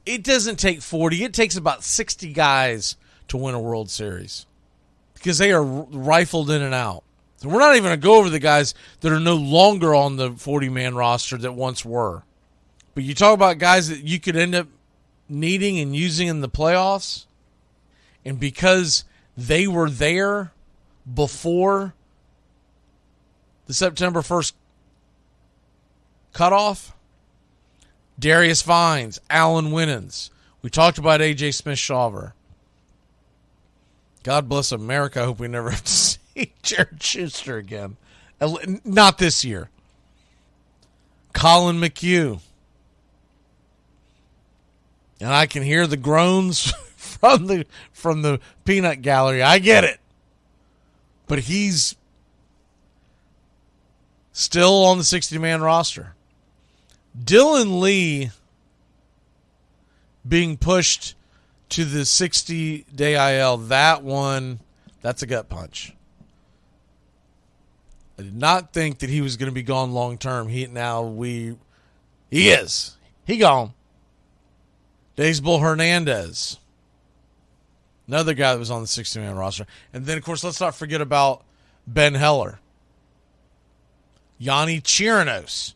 it doesn't take 40. It takes about 60 guys to win a World Series because they are rifled in and out. So we're not even going to go over the guys that are no longer on the 40-man roster that once were. But you talk about guys that you could end up needing and using in the playoffs, and because they were there before the September 1st cutoff, Darius Vines, Alan Winans. We talked about A.J. Smith-Shawver. God bless America. I hope we never have to see Jared Schuster again. Not this year. Colin McHugh. And I can hear the groans from the peanut gallery. I get it. But he's still on the 60-man roster. Dylan Lee being pushed to the 60-day IL, that's a gut punch. I did not think that he was going to be gone long term. He is. He gone. Daysbull Hernandez, another guy that was on the 60-man roster. And then, of course, let's not forget about Ben Heller. Yanni Chirinos.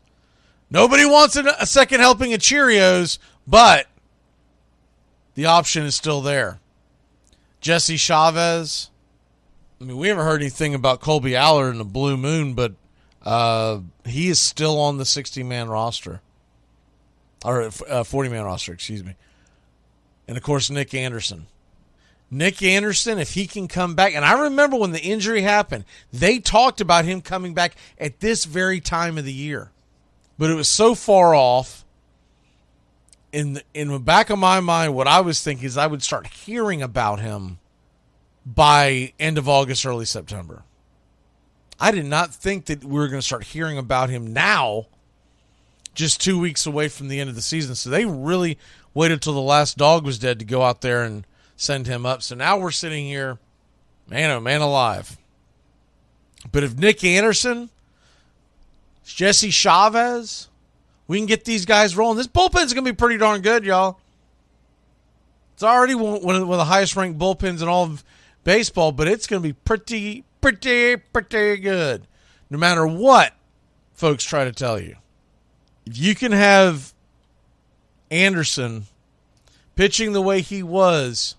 Nobody wants a second helping of Cheerios, but the option is still there. Jesse Chavez. I mean, we haven't heard anything about Colby Allard in the Blue Moon, but he is still on the 60-man roster. Or 40-man roster, excuse me. And, of course, Nick Anderson. Nick Anderson, if he can come back. And I remember when the injury happened, they talked about him coming back at this very time of the year. But it was so far off. In the back of my mind, what I was thinking is I would start hearing about him by end of August, early September. I did not think that we were going to start hearing about him now, just 2 weeks away from the end of the season. So they really waited till the last dog was dead to go out there and send him up. So now we're sitting here, man, oh man alive. But if Nick Anderson, Jesse Chavez, we can get these guys rolling. This bullpen's going to be pretty darn good, y'all. It's already one of the highest ranked bullpens in all of baseball, but it's going to be pretty good. No matter what folks try to tell you. If you can have Anderson pitching the way he was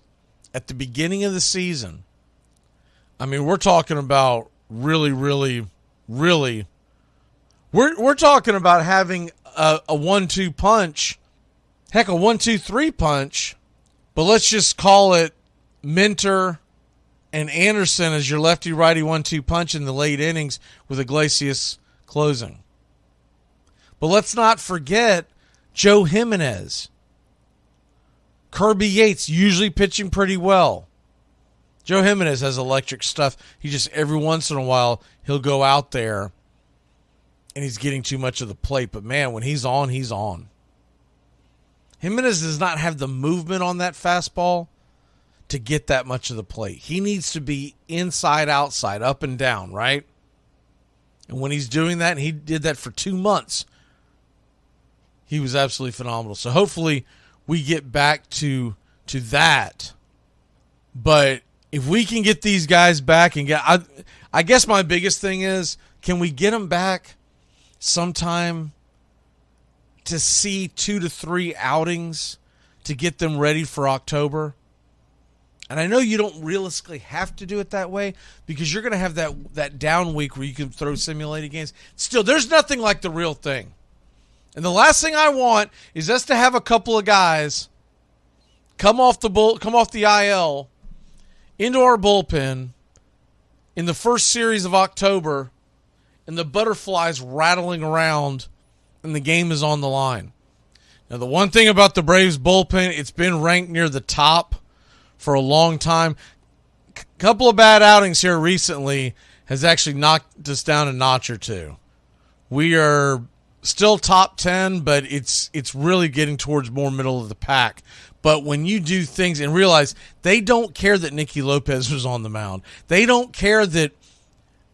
at the beginning of the season, I mean, we're talking about really, we're talking about having a 1-2 punch, heck, a 1-2-3 punch, but let's just call it Minter and Anderson as your lefty-righty 1-2 punch in the late innings with Iglesias closing. But let's not forget Joe Jimenez. Kirby Yates usually pitching pretty well. Joe Jimenez has electric stuff. He just, every once in a while, he'll go out there and he's getting too much of the plate. But, man, when he's on, he's on. Jimenez does not have the movement on that fastball to get that much of the plate. He needs to be inside, outside, up and down, right? And when he's doing that, and he did that for 2 months, he was absolutely phenomenal. So hopefully we get back to that. But if we can get these guys back and get, I guess my biggest thing is, can we get them back sometime to see 2 to 3 outings to get them ready for October? And I know you don't realistically have to do it that way because you're going to have that down week where you can throw simulated games. Still, there's nothing like the real thing. And the last thing I want is us to have a couple of guys come off the IL into our bullpen in the first series of October and the butterflies rattling around and the game is on the line. Now, the one thing about the Braves bullpen, it's been ranked near the top for a long time. A couple of bad outings here recently has actually knocked us down a notch or two. We are still top 10, but it's really getting towards more middle of the pack. But when you do things and realize they don't care that Nicky Lopez was on the mound. They don't care that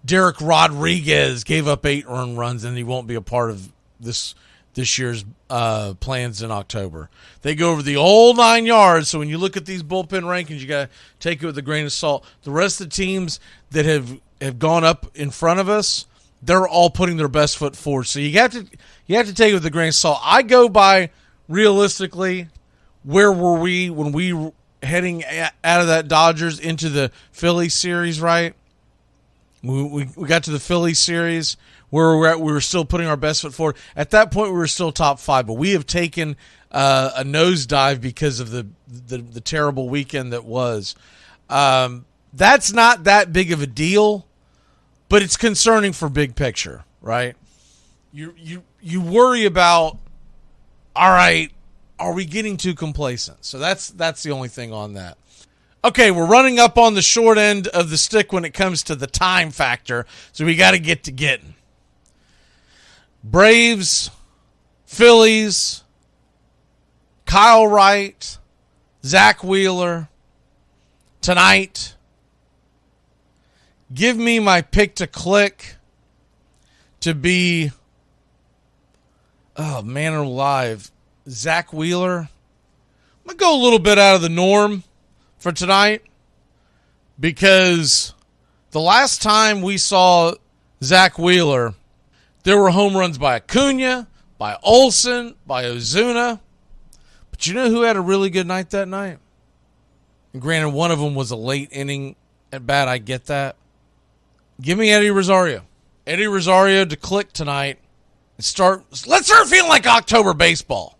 Derek Rodriguez gave up 8 earned runs and he won't be a part of this year's plans in October. They go over the old 9 yards. So when you look at these bullpen rankings, you got to take it with a grain of salt. The rest of the teams that have gone up in front of us, they're all putting their best foot forward. So you have to take it with a grain of salt. I go by realistically, where were we when we were heading out of that Dodgers into the Phillies series, right? We got to the Phillies series where we were still putting our best foot forward. At that point, we were still top 5, but we have taken a nosedive because of the terrible weekend that was. That's not that big of a deal, but it's concerning for big picture, right? You worry about, all right, are we getting too complacent? So that's the only thing on that. Okay, we're running up on the short end of the stick when it comes to the time factor, so we got to get to getting. Braves, Phillies, Kyle Wright, Zach Wheeler, tonight. Give me my pick to click to be, oh, man alive, Zach Wheeler. I'm going to go a little bit out of the norm for tonight because the last time we saw Zach Wheeler, there were home runs by Acuna, by Olsen, by Ozuna. But you know who had a really good night that night? And granted, one of them was a late inning at bat. I get that. Give me Eddie Rosario. Eddie Rosario to click tonight. Let's start feeling like October baseball.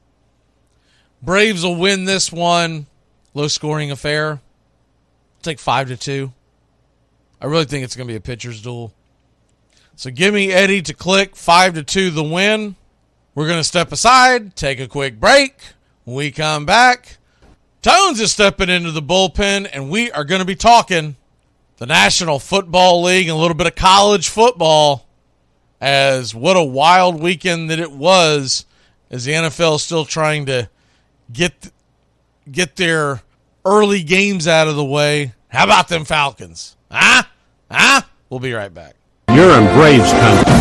Braves will win this one. Low-scoring affair. Take 5-2. I really think it's going to be a pitcher's duel. So give me Eddie to click, 5-2 the win. We're going to step aside, take a quick break. When we come back, Tones is stepping into the bullpen, and we are going to be talking the National Football League and a little bit of college football, as what a wild weekend that it was, as the NFL is still trying to get their early games out of the way. How about them Falcons? We'll be right back.
You're in Braves country.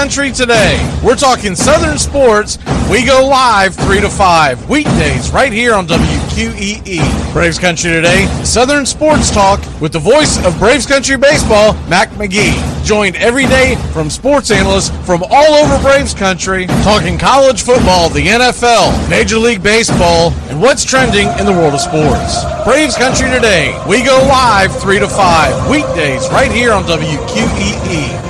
Country Today. We're talking Southern sports. We go live 3 to 5 weekdays right here on WQEE. Braves Country Today, Southern Sports Talk with the voice of Braves Country Baseball, Mac McGee. Joined every day from sports analysts from all over Braves Country, talking college football, the NFL, Major League Baseball, and what's trending in the world of sports. Braves Country Today. We go live 3 to 5 weekdays right here on WQEE.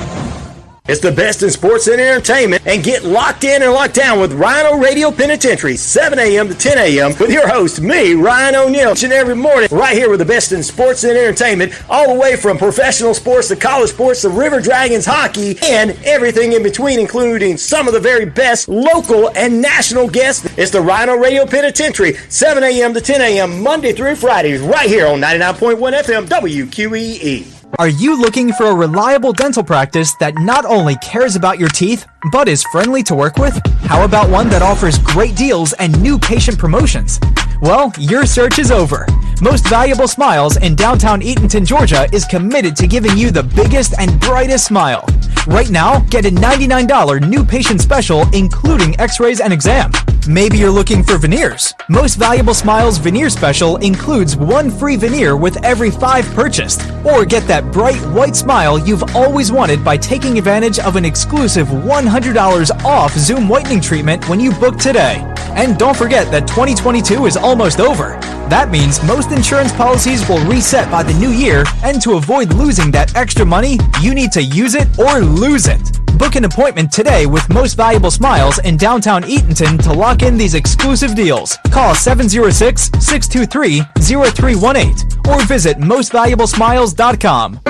It's the best in sports and entertainment, and get locked in and locked down with Rhino Radio Penitentiary, 7 a.m. to 10 a.m. with your host, me, Ryan O'Neal, each and every morning, right here with the best in sports and entertainment, all the way from professional sports to college sports to River Dragons hockey and everything in between, including some of the very best local and national guests. It's the Rhino Radio Penitentiary, 7 a.m. to 10 a.m. Monday through Fridays, right here on 99.1 FM WQEE.
Are you looking for a reliable dental practice that not only cares about your teeth, but is friendly to work with? How about one that offers great deals and new patient promotions? Well, your search is over. Most Valuable Smiles in downtown Eatonton, Georgia is committed to giving you the biggest and brightest smile. Right now, get a $99 new patient special including x-rays and exam. Maybe you're looking for veneers. Most Valuable Smiles veneer special includes one free veneer with every 5 purchased. Or get that bright white smile you've always wanted by taking advantage of an exclusive $100 off Zoom whitening treatment when you book today. And don't forget that 2022 is almost over. That means most insurance policies will reset by the new year, and to avoid losing that extra money, you need to use it or lose it. Book an appointment today with Most Valuable Smiles in downtown Eatonton to lock in these exclusive deals. Call 706-623-0318 or visit mostvaluablesmiles.com.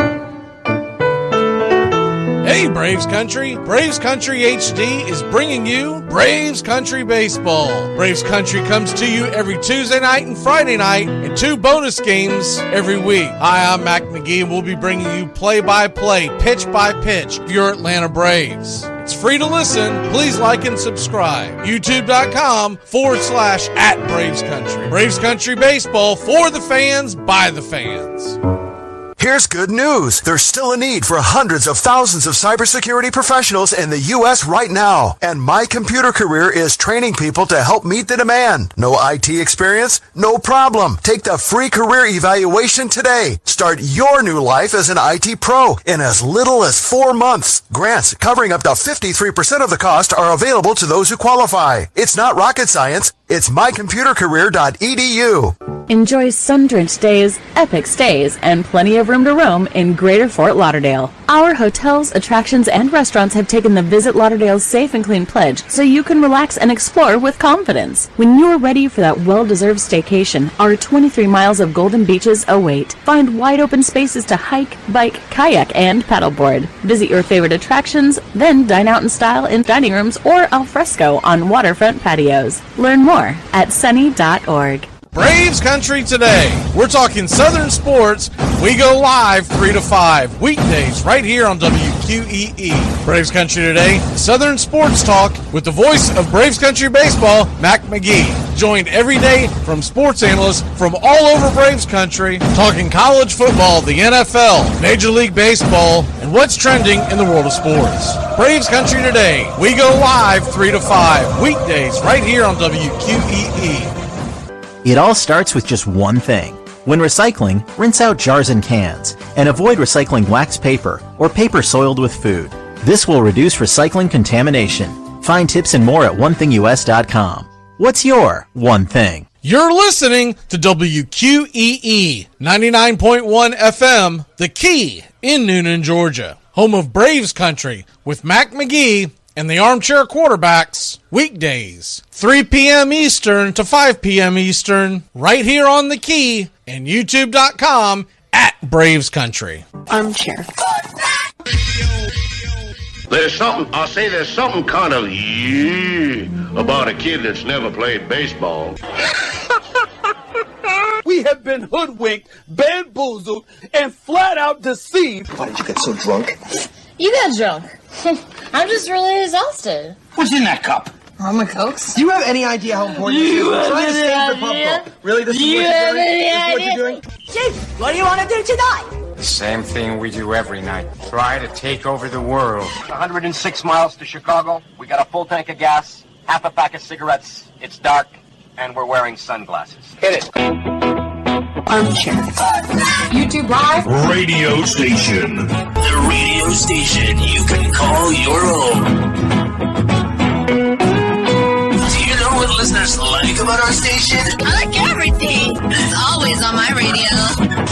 Hey, Braves Country! Braves Country HD is bringing you Braves Country Baseball. Braves Country comes to you every Tuesday night and Friday night, and 2 bonus games every week. Hi, I'm Mac McGee, and we'll be bringing you play-by-play, pitch-by-pitch of your Atlanta Braves. It's free to listen. Please like and subscribe. YouTube.com/@Braves Country. Braves Country Baseball for the fans, by the fans.
Here's good news. There's still a need for hundreds of thousands of cybersecurity professionals in the U.S. right now. And My Computer Career is training people to help meet the demand. No IT experience? No problem. Take the free career evaluation today. Start your new life as an IT pro in as little as 4 months. Grants covering up to 53% of the cost are available to those who qualify. It's not rocket science. It's mycomputercareer.edu.
Enjoy sun-drenched days, epic stays, and plenty of room to roam in Greater Fort Lauderdale. Our hotels, attractions, and restaurants have taken the Visit Lauderdale's Safe and Clean pledge so you can relax and explore with confidence. When you're ready for that well-deserved staycation, our 23 miles of golden beaches await. Find wide-open spaces to hike, bike, kayak, and paddleboard. Visit your favorite attractions, then dine out in style in dining rooms or al fresco on waterfront patios. Learn more at sunny.org.
Braves Country Today. We're talking Southern sports. We go live 3 to 5 weekdays right here on WQEE. Braves Country Today, Southern Sports Talk with the voice of Braves Country Baseball, Mac McGee. Joined every day from sports analysts from all over Braves Country, talking college football, the NFL, Major League Baseball, and what's trending in the world of sports. Braves Country Today. We go live 3 to 5 weekdays right here on WQEE.
It all starts with just one thing. When recycling, rinse out jars and cans, and avoid recycling wax paper or paper soiled with food. This will reduce recycling contamination. Find tips and more at onethingus.com. What's your one thing?
You're listening to WQEE 99.1 FM, The Key in Noonan, Georgia. Home of Braves Country with Mac McGee and the Armchair Quarterbacks, weekdays, 3 p.m. Eastern to 5 p.m. Eastern, right here on The Key and YouTube.com/Braves Country.
Armchair.
There's something kind of about a kid that's never played baseball.
We have been hoodwinked, bamboozled, and flat out deceived.
Why did you get so drunk?
You got drunk. I'm just really exhausted.
What's in that cup?
I'm a Cokes.
Do you have any idea how important this is? We're trying to save the pub. Really? This is what you're doing? Chief, what do you want to do tonight?
The same thing we do every night. Try to take over the world.
106 miles to Chicago. We got a full tank of gas, half a pack of cigarettes. It's dark, and we're wearing sunglasses. Hit it.
Armchair. YouTube Live.
Radio station. The radio station you can call your own. Do you know what listeners like about our station?
I like everything. It's always on my radio.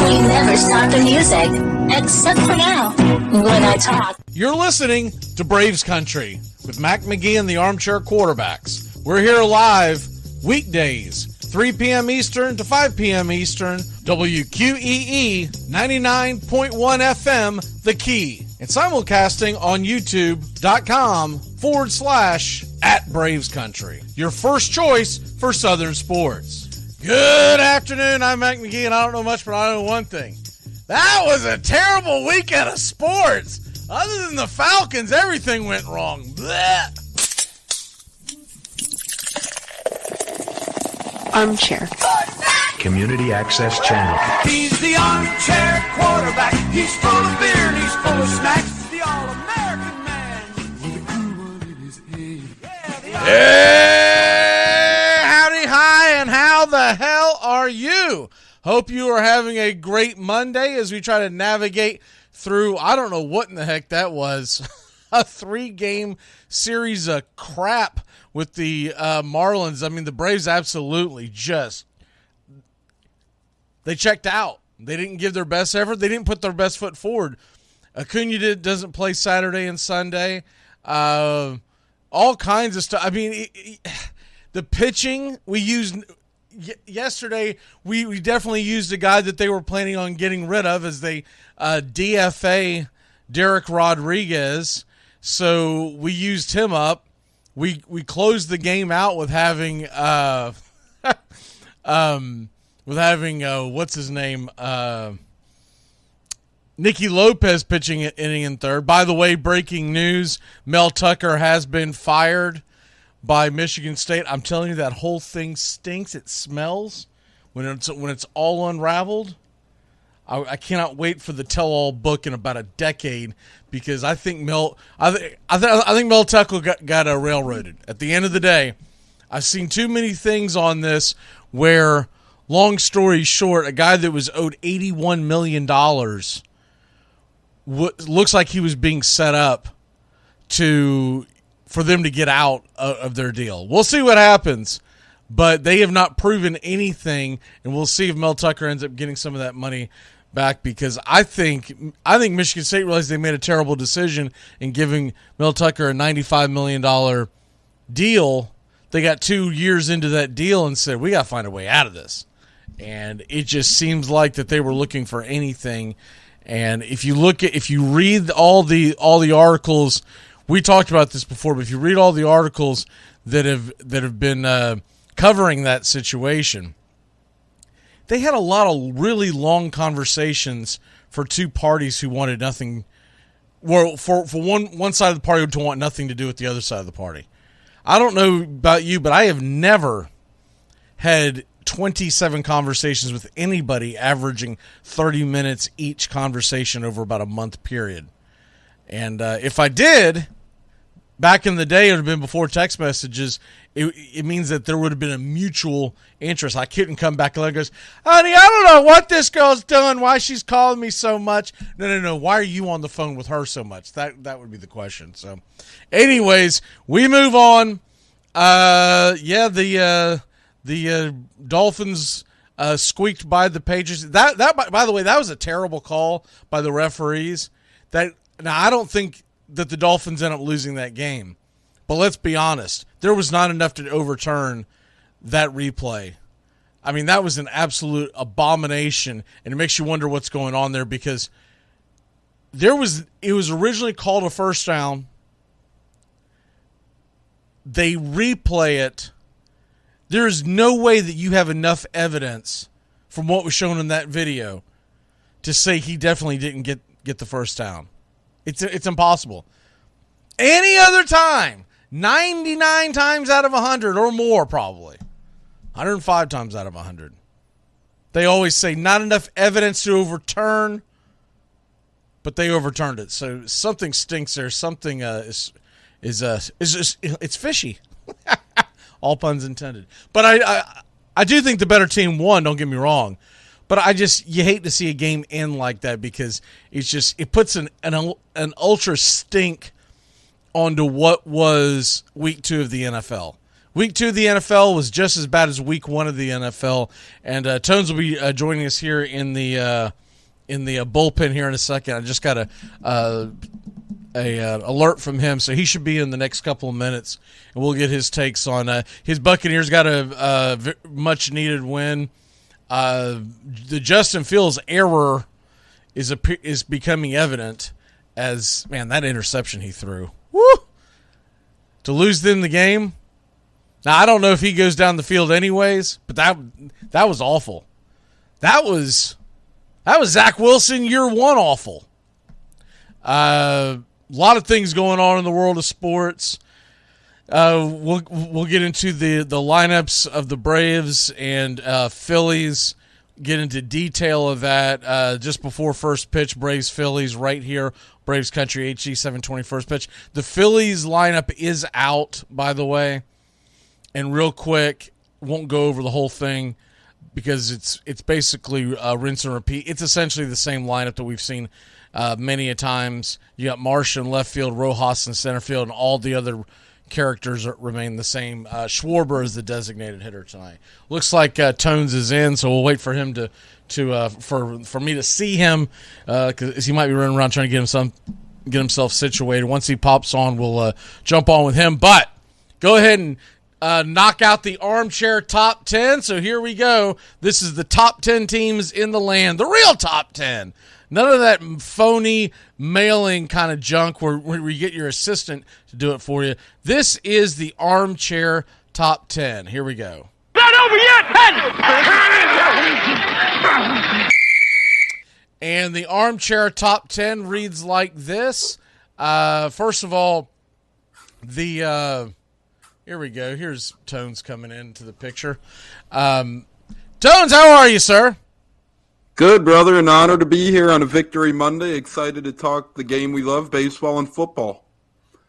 We never stop the music, except for now, when I talk.
You're listening to Braves Country with Mac McGee and the Armchair Quarterbacks. We're here live weekdays, 3 p.m. Eastern to 5 p.m. Eastern, WQEE 99.1 FM, The Key, and simulcasting on YouTube.com/@BravesCountry. Your first choice for Southern sports. Good afternoon, I'm Mac McGee, and I don't know much, but I know one thing. That was a terrible weekend of sports. Other than the Falcons, everything went wrong. Blech.
Armchair.
Community Access Channel.
He's the armchair quarterback. He's full of beer and he's full of snacks. The all-American man with a cool one in his head.
Hey, howdy, hi, and how the hell are you? Hope you are having a great Monday as we try to navigate through, I don't know what in the heck that was, a 3-game series of crap with the Marlins. I mean, the Braves absolutely they checked out. They didn't give their best effort. They didn't put their best foot forward. Acuna doesn't play Saturday and Sunday. All kinds of stuff. I mean, the pitching we used yesterday, we definitely used a guy that they were planning on getting rid of as they DFA Derek Rodriguez. So we used him up. We closed the game out with having what's his name, Nicky Lopez pitching inning in third. By the way, breaking news: Mel Tucker has been fired by Michigan State. I'm telling you, that whole thing stinks. It smells when it's all unraveled. I cannot wait for the tell-all book in about a decade, because I think Mel Tucker got railroaded. At the end of the day, I've seen too many things on this where, long story short, a guy that was owed $81 million looks like he was being set up for them to get out of their deal. We'll see what happens, but they have not proven anything, and we'll see if Mel Tucker ends up getting some of that money back, because I think Michigan State realized they made a terrible decision in giving Mel Tucker a $95 million deal. They got 2 years into that deal and said, we got to find a way out of this. And it just seems like that they were looking for anything. And if you read all the articles, we talked about this before, but if you read all the articles that have been covering that situation, they had a lot of really long conversations for two parties who wanted nothing. Well, for one side of the party to want nothing to do with the other side of the party. I don't know about you, but I have never had 27 conversations with anybody averaging 30 minutes each conversation over about a month period. And if I did, back in the day, it would have been before text messages. It means that there would have been a mutual interest. I couldn't come back and goes, honey, I don't know what this girl's doing, why she's calling me so much. No. Why are you on the phone with her so much? That would be the question. So, anyways, we move on. The Dolphins squeaked by the Patriots. That by the way, that was a terrible call by the referees. Now I don't think that the Dolphins end up losing that game. But let's be honest, there was not enough to overturn that replay. I mean, that was an absolute abomination, and it makes you wonder what's going on there, because it was originally called a first down. They replay it. There's no way that you have enough evidence from what was shown in that video to say he definitely didn't get the first down. It's impossible. Any other time, 99 times out of 100 or more, probably 105 times out of 100, they always say not enough evidence to overturn but they overturned it. So something stinks there. Something is just, it's fishy. All puns intended. But I do think the better team won. Don't get me wrong. But you hate to see a game end like that because it puts an ultra stink onto what was week 2 of the NFL. Week 2 of the NFL was just as bad as week 1 of the NFL, and Tones will be joining us here in the bullpen here in a second. I just got a alert from him, so he should be in the next couple of minutes, and we'll get his takes on his Buccaneers got a much needed win. The Justin Fields error is becoming evident as that interception he threw. Woo! To lose them the game. Now I don't know if he goes down the field anyways, but that was awful. That was Zach Wilson year 1 awful. A lot of things going on in the world of sports. We'll get into the lineups of the Braves and Phillies. Get into detail of that just before first pitch. Braves Phillies right here. Braves Country HG 720 first pitch. The Phillies lineup is out, by the way. And real quick, won't go over the whole thing because it's basically rinse and repeat. It's essentially the same lineup that we've seen many a times. You got Marsh in left field, Rojas in center field, and all the other characters remain the same. Schwarber is the designated hitter tonight. Looks like Tones is in, so we'll wait for him for me to see him because he might be running around trying to get himself situated. Once he pops on, we'll jump on with him. But go ahead and knock out the armchair top 10. So here we go. This is the top 10 teams in the land, the real top 10. None of that phony mailing kind of junk where you get your assistant to do it for you. This is the armchair top 10. Here we go.
Not over yet!
And the armchair top 10 reads like this. First of all, here we go. Here's Tones coming into the picture. Tones, how are you, sir?
Good, brother. An honor to be here on a Victory Monday. Excited to talk the game we love, baseball and football.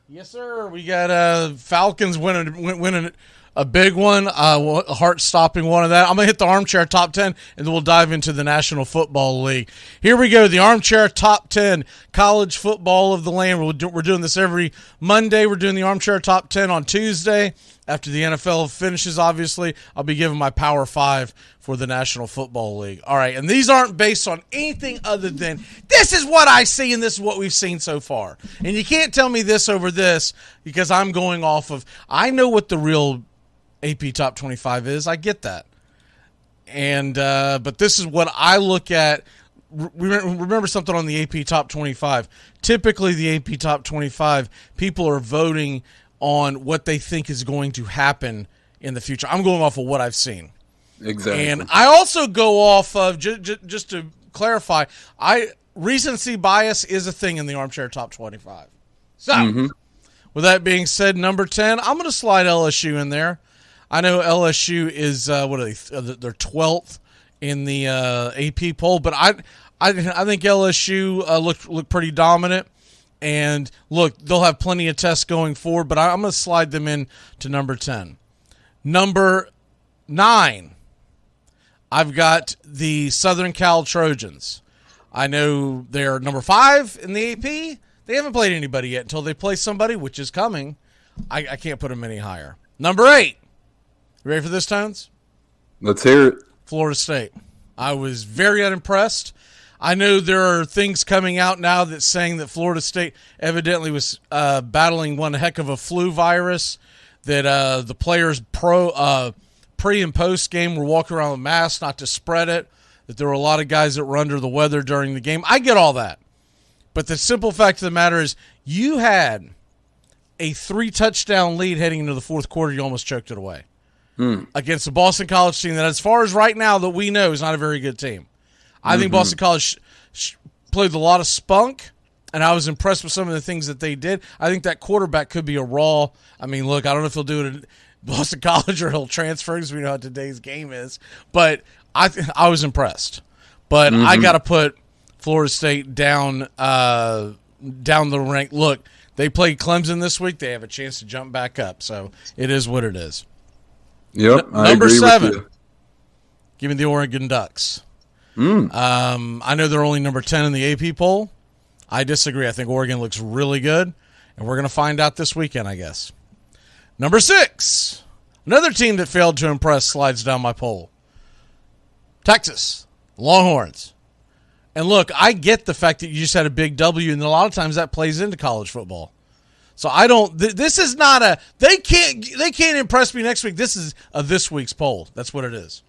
Yes, sir. We got Falcons winning a big one, a heart-stopping one of that. I'm going to hit the armchair top 10, and then we'll dive into the National Football League. Here we go, the armchair top 10, college football of the land. We're doing this every Monday. We're doing the armchair top 10 on Tuesday. After the NFL finishes, obviously, I'll be giving my Power 5 for the National Football League. All right, and these aren't based on anything other than this is what I see and this is what we've seen so far. And you can't tell me this over this because I'm going off of – I know what the real AP Top 25 is. I get that. And but this is what I look at. Remember something on the AP Top 25. Typically, the AP Top 25, people are voting – on what they think is going to happen in the future. I'm going off of what I've seen.
Exactly.
And I also go off of, just to clarify, recency bias is a thing in the armchair top 25. So, with that being said, number 10, I'm going to slide LSU in there. I know LSU is, what are they? They're 12th in the AP poll, but I think LSU looked pretty dominant. And look, they'll have plenty of tests going forward, but I'm going to slide them in to number 10. Number 9, I've got the Southern Cal Trojans. I know they're number 5 in the AP. They haven't played anybody yet until they play somebody, which is coming. I can't put them any higher. Number 8. You ready for this, Tones?
Let's hear it.
Florida State. I was very unimpressed. I know there are things coming out now that's saying that Florida State evidently was battling one heck of a flu virus, that the players pre- and post-game were walking around with masks not to spread it, that there were a lot of guys that were under the weather during the game. I get all that. But the simple fact of the matter is you had a 3-touchdown lead heading into the fourth quarter. You almost choked it away against the Boston College team that, as far as right now that we know, is not a very good team. I think Boston College played with a lot of spunk, and I was impressed with some of the things that they did. I think that quarterback could be a raw. I mean, look, I don't know if he'll do it at Boston College or he'll transfer because we know how today's game is. But I was impressed. But I got to put Florida State down the rank. Look, they played Clemson this week. They have a chance to jump back up. So it is what it is.
Yep, I
Number
agree
7.
with you.
Give me the Oregon Ducks. I know they're only number 10 in the AP poll. I disagree. I think Oregon looks really good, and we're going to find out this weekend, I guess. Number 6, another team that failed to impress slides down my poll. Texas, Longhorns. And look, I get the fact that you just had a big W, and a lot of times that plays into college football. So I don't. This is not a. They can't impress me next week. This is this week's poll. That's what it is.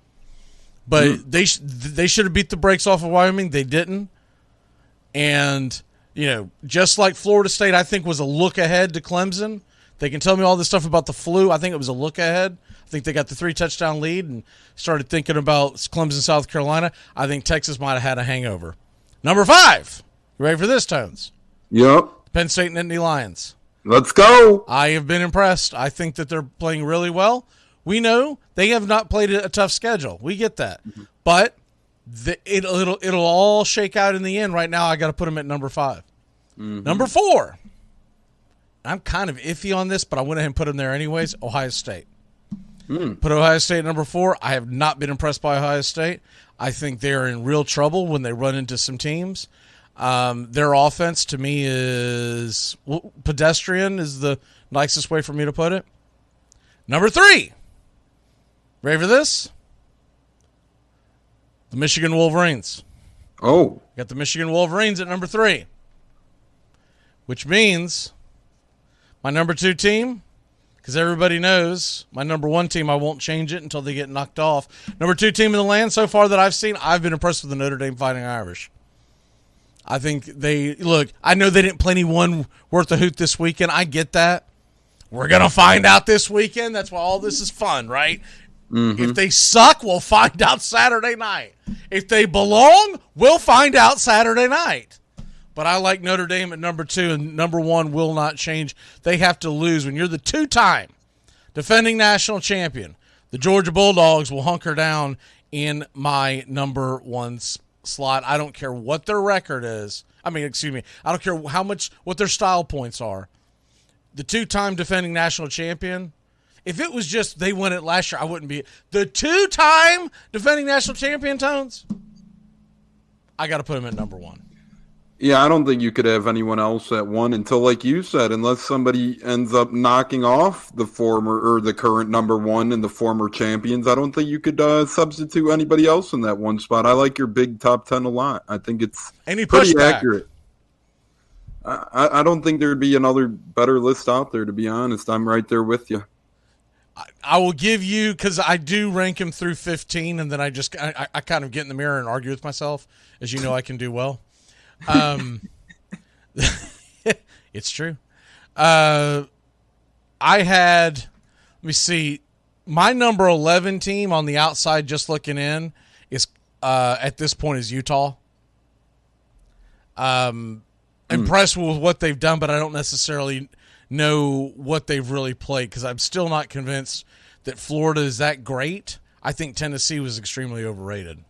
But they should have beat the brakes off of Wyoming. They didn't. And just like Florida State, I think was a look ahead to Clemson. They can tell me all this stuff about the flu. I think it was a look ahead. I think they got the 3-touchdown lead and started thinking about Clemson, South Carolina. I think Texas might have had a hangover. Number 5. You ready for this, Tones?
Yep.
Penn State and Nittany Lions.
Let's go.
I have been impressed. I think that they're playing really well. We know they have not played a tough schedule. We get that. But it'll all shake out in the end. Right now, I got to put them at number 5. Number 4. I'm kind of iffy on this, but I went ahead and put them there anyways. Ohio State. Put Ohio State at number 4. I have not been impressed by Ohio State. I think they're in real trouble when they run into some teams. Their offense, to me, is pedestrian is the nicest way for me to put it. Number 3. Ready for this? The Michigan Wolverines.
Oh.
Got the Michigan Wolverines at number 3. Which means my number 2 team, because everybody knows my number 1 team, I won't change it until they get knocked off. Number 2 team in the land so far that I've seen, I've been impressed with the Notre Dame Fighting Irish. I think I know they didn't play anyone worth a hoot this weekend. I get that. We're going to find out this weekend. That's why all this is fun, right? If they suck, we'll find out Saturday night. If they belong, we'll find out Saturday night. But I like Notre Dame at number 2, and number 1 will not change. They have to lose. When you're the 2-time defending national champion, the Georgia Bulldogs will hunker down in my number 1 slot. I don't care what their record is. I don't care what their style points are. The 2-time defending national champion, if it was just they won it last year, I wouldn't be. The 2-time defending national champion, Tones, I got to put them at number 1.
Yeah, I don't think you could have anyone else at 1 until, like you said, unless somebody ends up knocking off the former or the current number 1 and the former champions. I don't think you could substitute anybody else in that 1 spot. I like your big top 10 a lot. I think it's pretty accurate. I don't think there'd be another better list out there, to be honest. I'm right there with you.
I will give you, because I do rank him through 15, and then I kind of get in the mirror and argue with myself. As you know, I can do well. It's true. I had, let me see, my number 11 team on the outside, just looking in, is at this point is Utah. Impressed with what they've done, but I don't necessarily know what they've really played, because I'm still not convinced that Florida is that great. I think Tennessee was extremely overrated.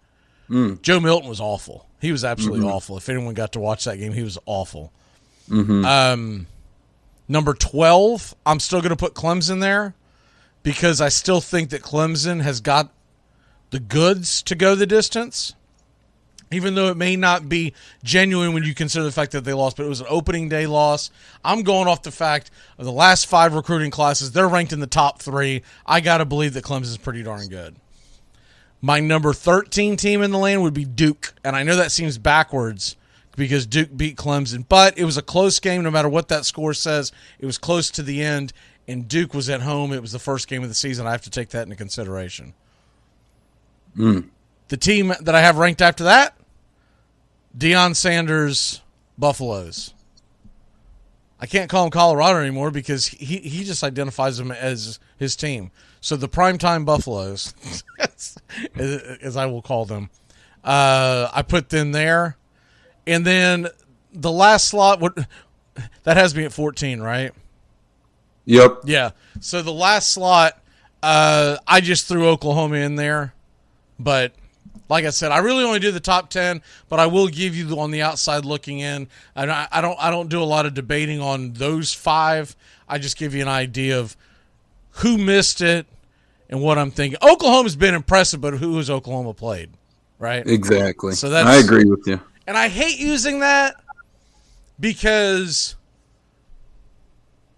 Joe Milton was awful. He was absolutely awful. If anyone got to watch that game, he was awful. Number 12, I'm still going to put Clemson there, because I still think that Clemson has got the goods to go the distance, even though it may not be genuine when you consider the fact that they lost, but it was an opening day loss. I'm going off the fact of the last 5 recruiting classes. They're ranked in the top 3. I got to believe that Clemson's pretty darn good. My number 13 team in the land would be Duke, and I know that seems backwards because Duke beat Clemson, but it was a close game no matter what that score says. It was close to the end, and Duke was at home. It was the first game of the season. I have to take that into consideration. The team that I have ranked after that, Deion Sanders Buffaloes. I can't call them Colorado anymore because he just identifies them as his team. So the primetime Buffaloes, as I will call them, I put them there. And then the last slot, that has me at 14, right?
Yep.
Yeah. So the last slot, I just threw Oklahoma in there. But Like I said, I really only do the top 10, but I will give you on the outside looking in. And I don't do a lot of debating on those 5. I just give you an idea of who missed it and what I'm thinking. Oklahoma's been impressive, but who has Oklahoma played, right?
Exactly.
So that's,
I agree with you.
And I hate using that because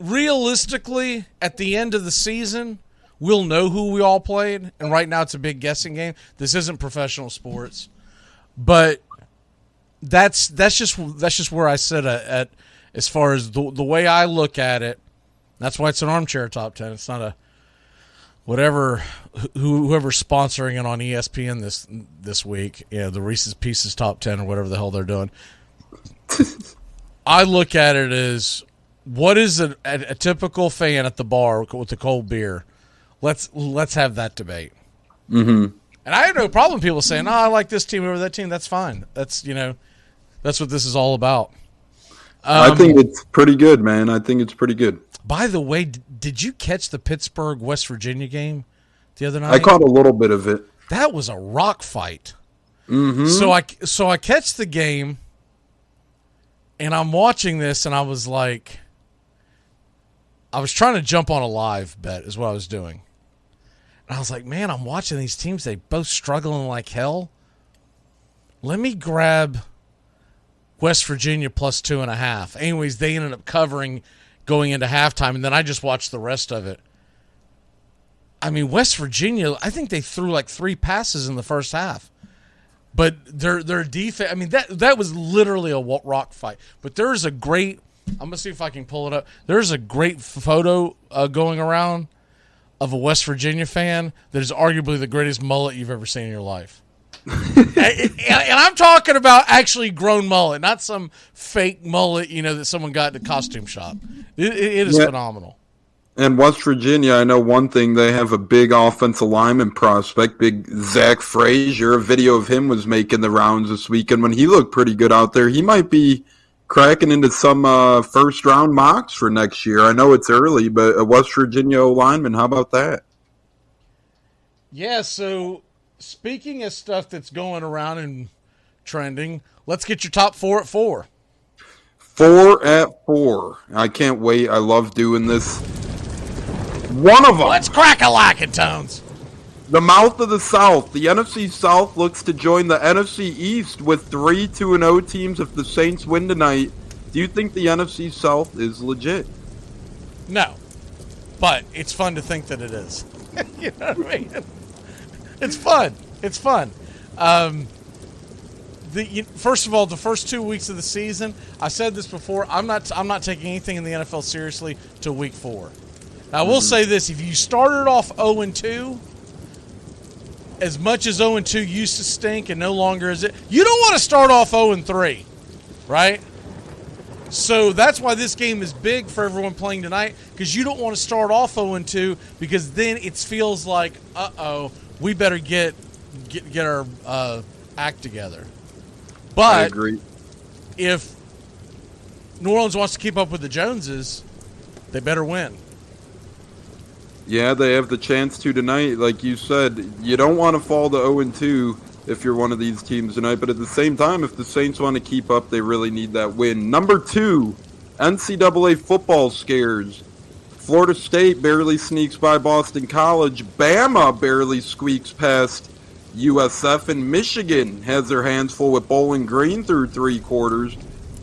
realistically, at the end of the season, we'll know who we all played, and right now it's a big guessing game. This isn't professional sports, but that's just where I sit at as far as the way I look at it. That's why it's an armchair top 10. It's not a whoever's sponsoring it on ESPN this week. The Reese's Pieces top 10 or whatever the hell they're doing. I look at it as what is a typical fan at the bar with a cold beer. Let's have that debate.
Mm-hmm.
And I have no problem people saying, "Oh, I like this team over that team." That's fine. That's that's what this is all about.
I think it's pretty good, man. I think it's pretty good.
By the way, did you catch the Pittsburgh West Virginia game the other night?
I caught a little bit of it.
That was a rock fight.
Mm-hmm.
So I catch the game, and I'm watching this, and I was like, I was trying to jump on a live bet is what I was doing. And I was like, man, I'm watching these teams. They both struggling like hell. Let me grab West Virginia plus 2.5. Anyways, they ended up covering going into halftime, and then I just watched the rest of it. I mean, West Virginia, I think they threw like 3 passes in the first half. But their defense, I mean, that was literally a rock fight. But there's a great, I'm going to see if I can pull it up. There's a great photo going around of a West Virginia fan that is arguably the greatest mullet you've ever seen in your life. And I'm talking about actually grown mullet, not some fake mullet, that someone got in a costume shop. It is phenomenal.
And West Virginia, I know one thing, they have a big offensive lineman prospect, big Zach Frazier. A video of him was making the rounds this weekend when he looked pretty good out there. He might be cracking into some first-round mocks for next year. I know it's early, but a West Virginia lineman, how about that?
Yeah, so speaking of stuff that's going around and trending, let's get your top 4 at 4.
4 at 4. I can't wait. I love doing this. One of them.
Let's crack a lacking, Tones.
The mouth of the South. The NFC South looks to join the NFC East with 3 2-0 teams if the Saints win tonight. Do you think the NFC South is legit?
No. But it's fun to think that it is. You know what I mean? It's fun. It's fun. First of all, the first 2 weeks of the season, I said this before, I'm not taking anything in the NFL seriously till week 4. Now, I will say this. If you started off 0-2, as much as 0-2 used to stink and no longer is it, you don't want to start off 0-3, right? So that's why this game is big for everyone playing tonight, because you don't want to start off 0-2, because then it feels like, we better get our act together. But
I agree.
If New Orleans wants to keep up with the Joneses, they better win.
Yeah, they have the chance to tonight. Like you said, you don't want to fall to 0-2 if you're one of these teams tonight. But at the same time, if the Saints want to keep up, they really need that win. Number 2, NCAA football scares. Florida State barely sneaks by Boston College. Bama barely squeaks past USF. And Michigan has their hands full with Bowling Green through 3 quarters.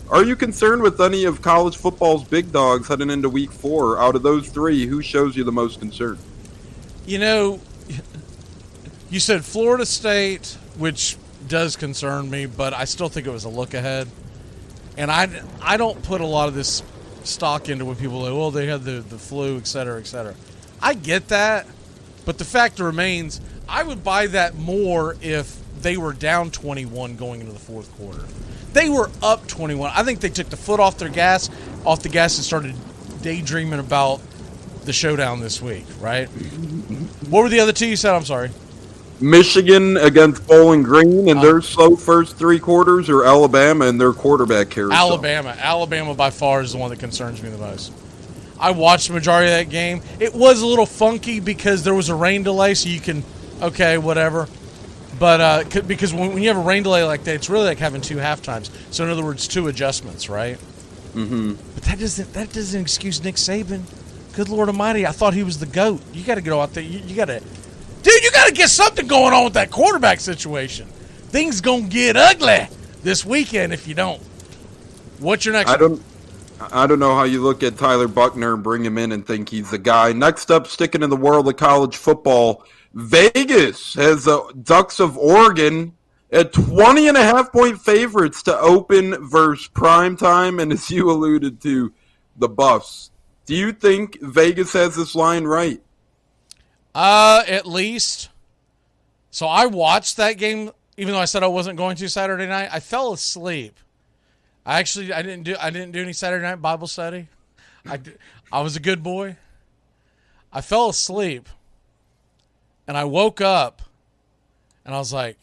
Are you concerned with any of college football's big dogs heading into week 4? Out of those 3, who shows you the most concern?
You said Florida State, which does concern me, but I still think it was a look ahead. And I don't put a lot of this stock into when people say, well, they had the flu, et cetera, et cetera. I get that, but the fact remains, I would buy that more if they were down 21 going into the 4th quarter. They were up 21. I think they took the foot off the gas, and started daydreaming about the showdown this week, right? What were the other 2 you said? I'm sorry.
Michigan against Bowling Green and their slow first 3 quarters, or Alabama and their quarterback carousel?
Alabama by far is the one that concerns me the most. I watched the majority of that game. It was a little funky because there was a rain delay, so you can, okay, whatever. But because when you have a rain delay like that, it's really like having 2 halftimes. So in other words, 2 adjustments, right?
Mm-hmm.
But that doesn't excuse Nick Saban. Good Lord Almighty, I thought he was the GOAT. You got to go out there. You got to get something going on with that quarterback situation. Things gonna get ugly this weekend if you don't. What's your next?
I don't know how you look at Tyler Buckner and bring him in and think he's the guy. Next up, sticking in the world of college football, Vegas has the Ducks of Oregon at 20.5-point favorites to open versus primetime, and as you alluded to, the Buffs. Do you think Vegas has this line right?
At least. So I watched that game, even though I said I wasn't going to Saturday night. I fell asleep. I didn't do any Saturday night Bible study. I was a good boy. I fell asleep, and I woke up, and I was like,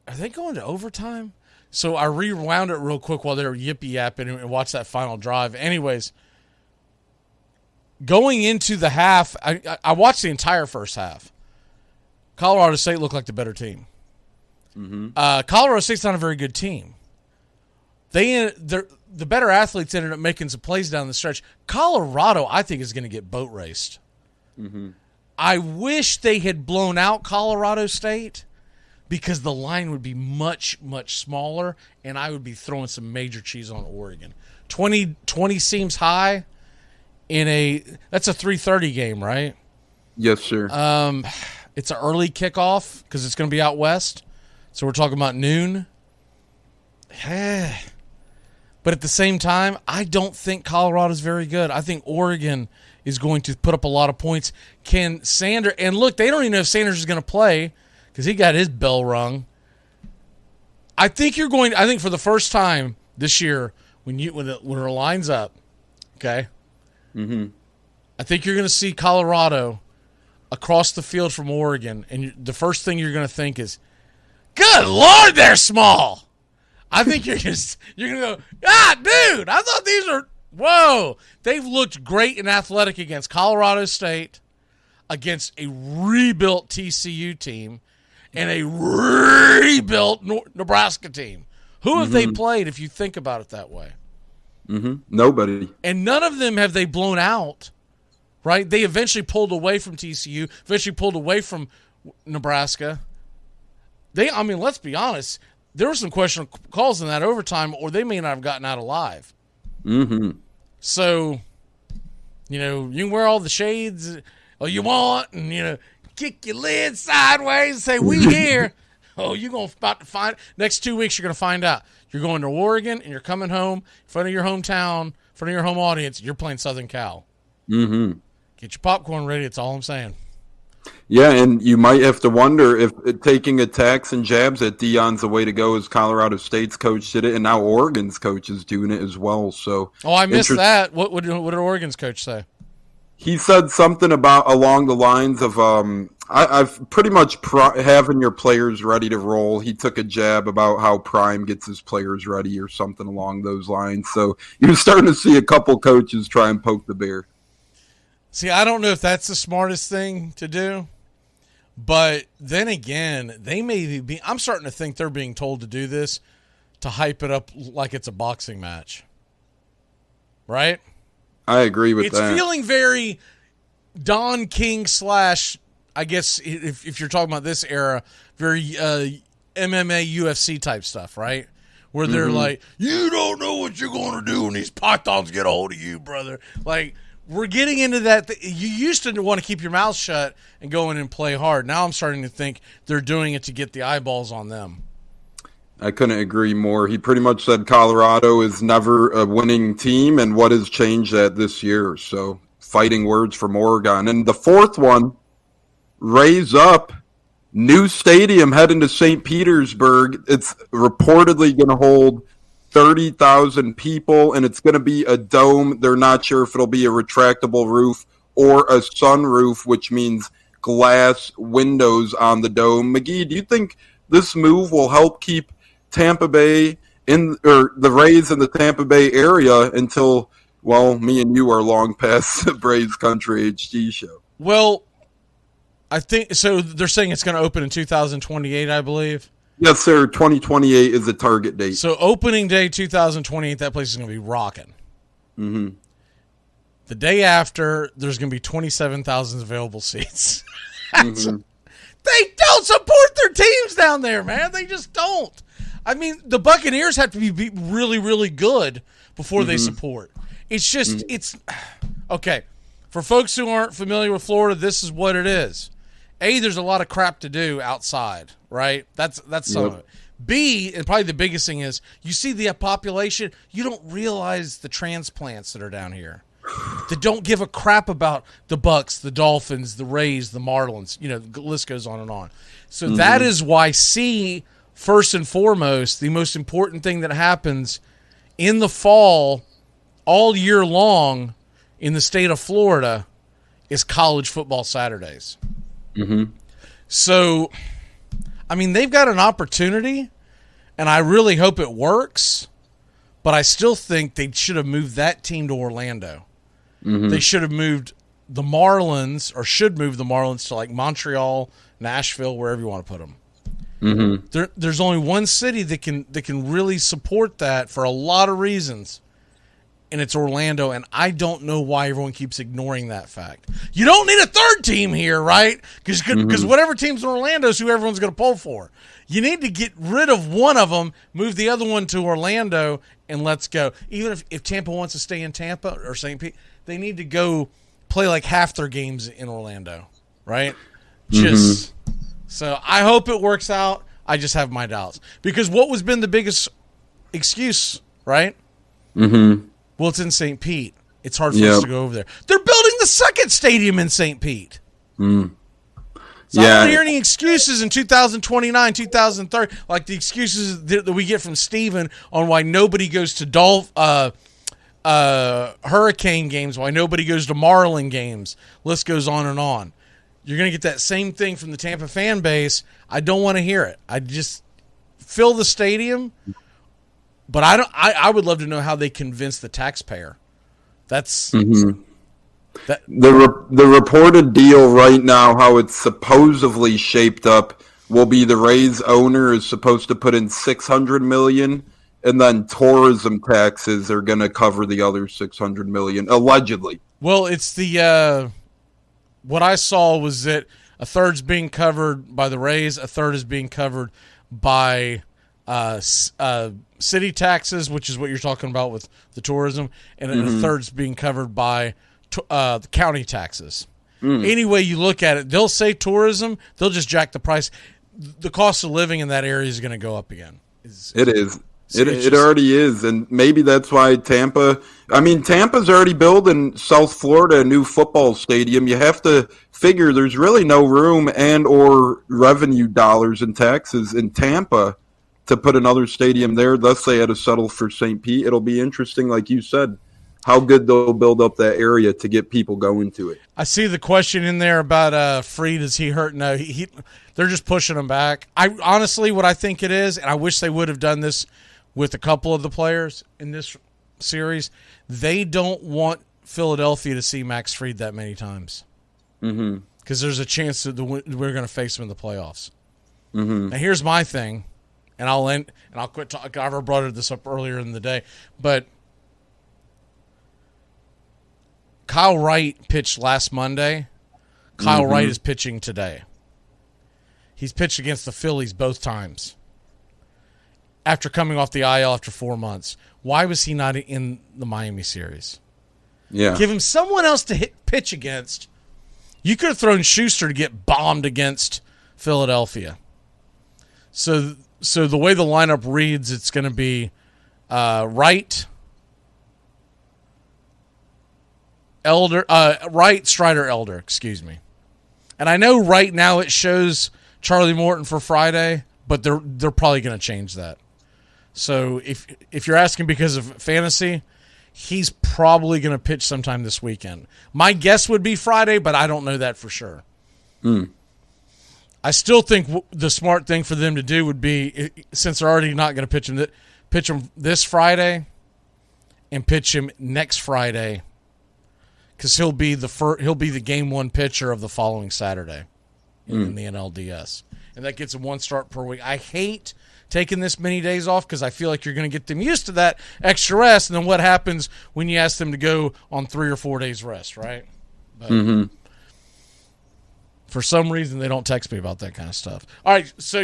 "Are they going to overtime?" So I rewound it real quick while they were yippee yapping and watched that final drive. Anyways, going into the half, I watched the entire first half. Colorado State looked like the better team.
Mm-hmm.
Colorado State's not a very good team. The better athletes ended up making some plays down the stretch. Colorado, I think, is going to get boat raced.
Mm-hmm.
I wish they had blown out Colorado State because the line would be much, much smaller, and I would be throwing some major cheese on Oregon. 20 seems high that's a 3:30 game, right?
Yes, sir.
It's an early kickoff because it's going to be out west, so we're talking about noon. But at the same time, I don't think Colorado's very good. I think Oregon is going to put up a lot of points. Can Sanders – and look, they don't even know if Sanders is going to play because he got his bell rung. I think for the first time this year when it lines up, okay,
mm-hmm.
I think you're going to see Colorado across the field from Oregon, and the first thing you're going to think is, good Lord, they're small. I think you're going to go, dude, I thought these are, whoa. They've looked great and athletic against Colorado State, against a rebuilt TCU team, and a rebuilt Nebraska team. Who have they played if you think about it that way?
Mm-hmm. Nobody.
And none of them have they blown out, right? They eventually pulled away from TCU, eventually pulled away from Nebraska. Let's be honest. There were some questionable calls in that overtime, or they may not have gotten out alive.
Mm-hmm.
So, you can wear all the shades you want and, kick your lid sideways and say, we here. You're about to find – next 2 weeks you're going to find out. You're going to Oregon and you're coming home in front of your hometown, in front of your home audience. You're playing Southern Cal.
Mm-hmm.
Get your popcorn ready. That's all I'm saying.
Yeah, and you might have to wonder if taking attacks and jabs at Deion's the way to go, as Colorado State's coach did it, and now Oregon's coach is doing it as well. So,
I missed that. What did Oregon's coach say?
He said something along the lines of, I've pretty much having your players ready to roll. He took a jab about how Prime gets his players ready or something along those lines. So you're starting to see a couple coaches try and poke the bear.
See, I don't know if that's the smartest thing to do, but then again, they may be. I'm starting to think they're being told to do this to hype it up like it's a boxing match, right?
I agree with that.
It's feeling very Don King / I guess if you're talking about this era, very MMA UFC type stuff, right? Where they're like, you don't know what you're going to do when these pythons get a hold of you, brother. Like. We're getting into that. You used to want to keep your mouth shut and go in and play hard. Now I'm starting to think they're doing it to get the eyeballs on them.
I couldn't agree more. He pretty much said Colorado is never a winning team, and what has changed that this year. So, fighting words from Oregon. And the fourth one, raise up. New stadium heading to St. Petersburg. It's reportedly going to hold 30,000 people, and it's going to be a dome. They're not sure if it'll be a retractable roof or a sunroof, which means glass windows on the dome. McGee, do you think this move will help keep Tampa Bay the Rays in the Tampa Bay area until, me and you are long past the Braves Country HD show?
Well, I think so. They're saying it's going to open in 2028, I believe.
Yes, sir. 2028 is the target date.
So opening day 2028, that place is going to be rocking.
Mm-hmm.
The day after, there's going to be 27,000 available seats.
Mm-hmm.
They don't support their teams down there, man. They just don't. I mean, the Buccaneers have to be really, really good before they support. It's just, it's okay. For folks who aren't familiar with Florida, this is what it is. A, there's a lot of crap to do outside, right? That's some of it. B, and probably the biggest thing is, you see the population, you don't realize the transplants that are down here. That don't give a crap about the Bucks, the Dolphins, the Rays, the Marlins. You know, the list goes on and on. So that is why first and foremost, the most important thing that happens in the fall all year long in the state of Florida is college football Saturdays.
Mm-hmm.
So, I mean, they've got an opportunity, and I really hope it works, but I still think they should have moved that team to Orlando.
Mm-hmm.
They should have moved the Marlins, or should move the Marlins to like Montreal, Nashville, wherever you want to put them.
Mm-hmm.
There's only one city that can really support that for a lot of reasons, and it's Orlando, and I don't know why everyone keeps ignoring that fact. You don't need a third team here, right? Because whatever team's in Orlando is who everyone's going to pull for. You need to get rid of one of them, move the other one to Orlando, and let's go. Even if Tampa wants to stay in Tampa or St. Pete, they need to go play like half their games in Orlando, right? So I hope it works out. I just have my doubts. Because what was been the biggest excuse, right?
Mm-hmm.
Well, it's in St. Pete. It's hard for us to go over there. They're building the second stadium in St. Pete. So I don't hear any excuses in 2029, 2030, like the excuses that we get from Steven on why nobody goes to Hurricane games, why nobody goes to Marlin games. List goes on and on. You're going to get that same thing from the Tampa fan base. I don't want to hear it. I just fill the stadium. But I would love to know how they convince the taxpayer. That's
the reported deal right now, how it's supposedly shaped up, will be the Rays owner is supposed to put in $600 million, and then tourism taxes are going to cover the other $600 million, allegedly.
Well, it's the what I saw was that a third's being covered by the Rays, a third is being covered by city taxes, which is what you're talking about with the tourism, and a third's being covered by the county taxes. Any way you look at it, they'll say tourism, they'll just jack the price. The cost of living in that area is going to go up again.
It already is, and maybe that's why Tampa's already building South Florida a new football stadium. You have to figure there's really no room and or revenue dollars and taxes in Tampa to put another stadium there. Thus, they had to settle for St. Pete. It'll be interesting, like you said, how good they'll build up that area to get people going to it.
I see the question in there about Freed. Is he hurt? No, they're just pushing him back. Honestly, what I think it is, and I wish they would have done this with a couple of the players in this series, they don't want Philadelphia to see Max Fried that many times. Because there's a chance that we're going to face him in the playoffs. Now, here's my thing. And I'll end, and I'll quit talking. I brought this up earlier in the day, but Kyle Wright pitched last Monday. Kyle Wright is pitching today. He's pitched against the Phillies both times after coming off the IL after 4 months. Why was he not in the Miami series?
Yeah,
give him someone else to pitch against. You could have thrown Schuster to get bombed against Philadelphia. So the way the lineup reads, it's going to be Wright, Strider, Elder, excuse me. And I know right now it shows Charlie Morton for Friday, but they're probably going to change that. So if you're asking because of fantasy, he's probably going to pitch sometime this weekend. My guess would be Friday, but I don't know that for sure. I still think the smart thing for them to do would be, since they're already not going to pitch him this Friday, and pitch him next Friday, because he'll be the game one pitcher of the following Saturday. in the NLDS. And that gets them 1 start per week. I hate taking this many days off because I feel like you're going to get them used to that extra rest. And then what happens when you ask them to go on 3 or 4 days rest, right? But for some reason, they don't text me about that kind of stuff. All right, so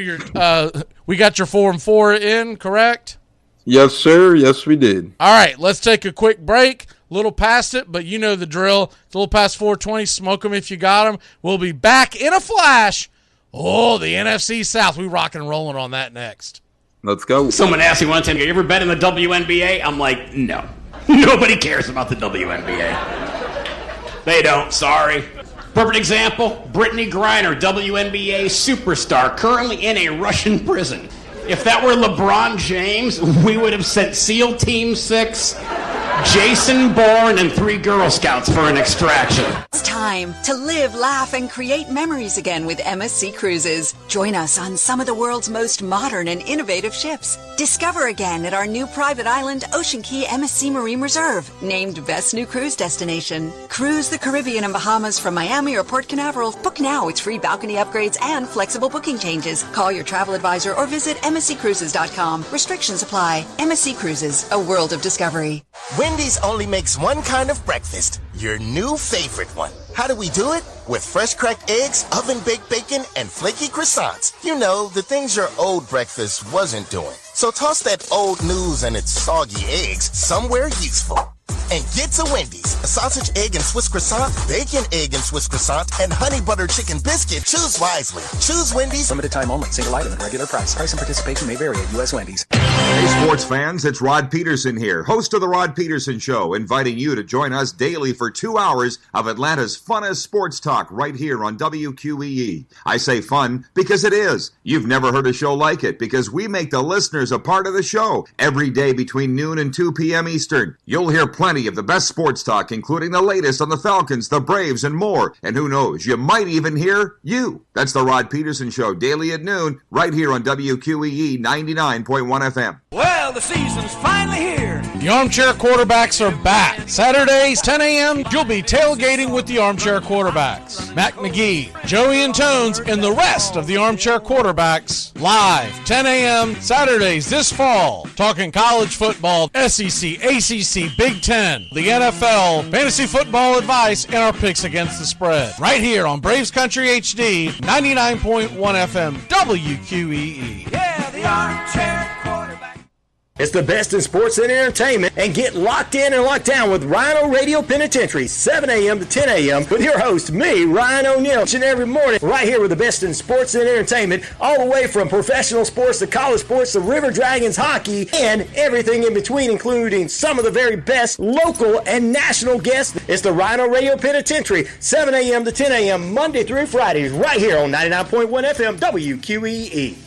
we got your 4 and 4 in, correct?
Yes, sir. Yes, we did.
All right, let's take a quick break. A little past it, but you know the drill. It's a little past 4:20. Smoke them if you got them. We'll be back in a flash. Oh, the NFC South. We rocking and rolling on that next.
Let's go.
Someone asked me one time, you ever bet in the WNBA? I'm like, no. Nobody cares about the WNBA. They don't, sorry. Perfect example, Brittany Griner, WNBA superstar, currently in a Russian prison. If that were LeBron James, we would have sent SEAL Team 6, Jason Bourne, and 3 Girl Scouts for an extraction.
It's time to live, laugh, and create memories again with MSC Cruises. Join us on some of the world's most modern and innovative ships. Discover again at our new private island, Ocean Key MSC Marine Reserve, named Best New Cruise Destination. Cruise the Caribbean and Bahamas from Miami or Port Canaveral. Book now with free balcony upgrades and flexible booking changes. Call your travel advisor or visit MSCCruises.com. Restrictions apply. MSC Cruises, a world of discovery.
Wendy's only makes one kind of breakfast, your new favorite one. How do we do it? With fresh cracked eggs, oven-baked bacon, and flaky croissants. You know, the things your old breakfast wasn't doing. So toss that old news and its soggy eggs somewhere useful. And get to Wendy's. A sausage, egg, and Swiss croissant, bacon, egg, and Swiss croissant, and honey butter chicken biscuit. Choose wisely. Choose Wendy's.
Limited time only. Single item at regular price. Price and participation may vary at U.S. Wendy's.
Hey, sports fans, it's Rod Peterson here, host of The Rod Peterson Show, inviting you to join us daily for 2 hours of Atlanta's funnest sports talk right here on WQEE. I say fun because it is. You've never heard a show like it because we make the listeners a part of the show every day between noon and 2 p.m. Eastern. You'll hear plenty of the best sports talk, including the latest on the Falcons, the Braves, and more. And who knows, you might even hear you. That's the Rod Peterson Show, daily at noon, right here on WQEE 99.1 FM.
Well, the season's finally here.
The Armchair Quarterbacks are back. Saturdays, 10 a.m., you'll be tailgating with the Armchair Quarterbacks. Mac McGee, Joey and Tones, and the rest of the Armchair Quarterbacks live, 10 a.m., Saturdays this fall. Talking college football, SEC, ACC, Big Ten, the NFL, fantasy football advice, and our picks against the spread. Right here on Braves Country HD, 99.1 FM, WQEE.
Yeah, the Armchair Quarterback.
It's the best in sports and entertainment, and get locked in and locked down with Rhino Radio Penitentiary, 7 a.m. to 10 a.m. with your host, me, Ryan O'Neal, each and every morning, right here with the best in sports and entertainment, all the way from professional sports to college sports to River Dragons hockey and everything in between, including some of the very best local and national guests. It's the Rhino Radio Penitentiary, 7 a.m. to 10 a.m. Monday through Fridays, right here on 99.1 FM WQEE.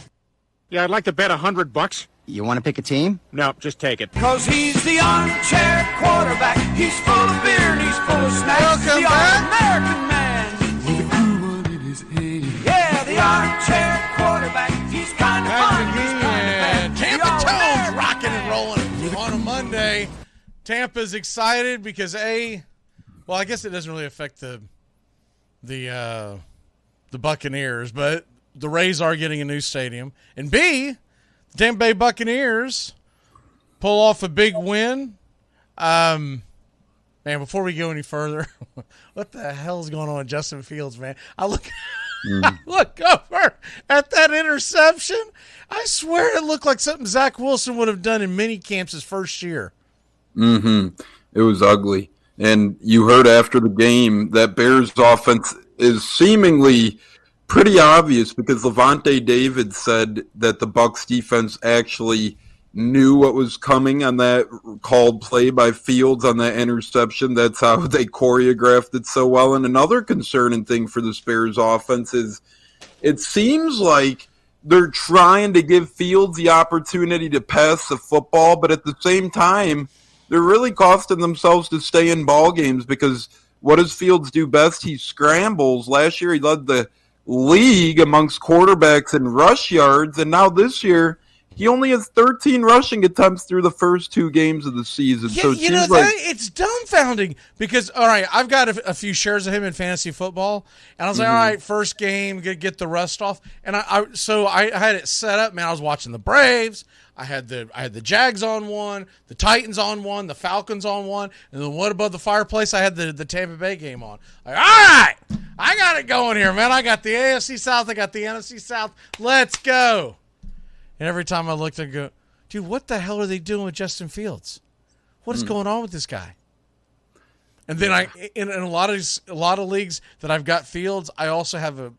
Yeah, I'd like to bet $100.
You want to pick a team?
No, just take it.
Cause he's the armchair quarterback. He's full of beer and he's full of snacks.
Welcome
the
back.
All-American man. With a groove on in his head. Yeah, the armchair quarterback. He's kind of fun. He's kind of bad.
Tampa Tones rocking and rolling on a Monday. Tampa's excited because I guess it doesn't really affect the Buccaneers, but the Rays are getting a new stadium. And B, the Tampa Bay Buccaneers pull off a big win. Man, before we go any further, what the hell's going on with Justin Fields, man? I look over at that interception. I swear it looked like something Zach Wilson would have done in mini camps his first year.
It was ugly. And you heard after the game that Bears offense is seemingly pretty obvious because Levante David said that the Bucs defense actually knew what was coming on that called play by Fields on that interception. That's how they choreographed it so well. And another concerning thing for the Bears offense is it seems like they're trying to give Fields the opportunity to pass the football, but at the same time, they're really costing themselves to stay in ball games because what does Fields do best? He scrambles. Last year he led the league amongst quarterbacks in rush yards, and now this year he only has 13 rushing attempts through the first 2 games of the season.
Yeah,
so it seems like
it's dumbfounding because, all right, I've got a few shares of him in fantasy football, and I was like, all right, first game, get the rust off, and I had it set up, man. I was watching the Braves. I had the Jags on one, the Titans on one, the Falcons on one, and then one above the fireplace, I had the Tampa Bay game on. Like, all right, I got it going here, man. I got the AFC South, I got the NFC South. Let's go. And every time I looked, I go, dude, what the hell are they doing with Justin Fields? What is going on with this guy? And then in a lot of leagues that I've got Fields, I also have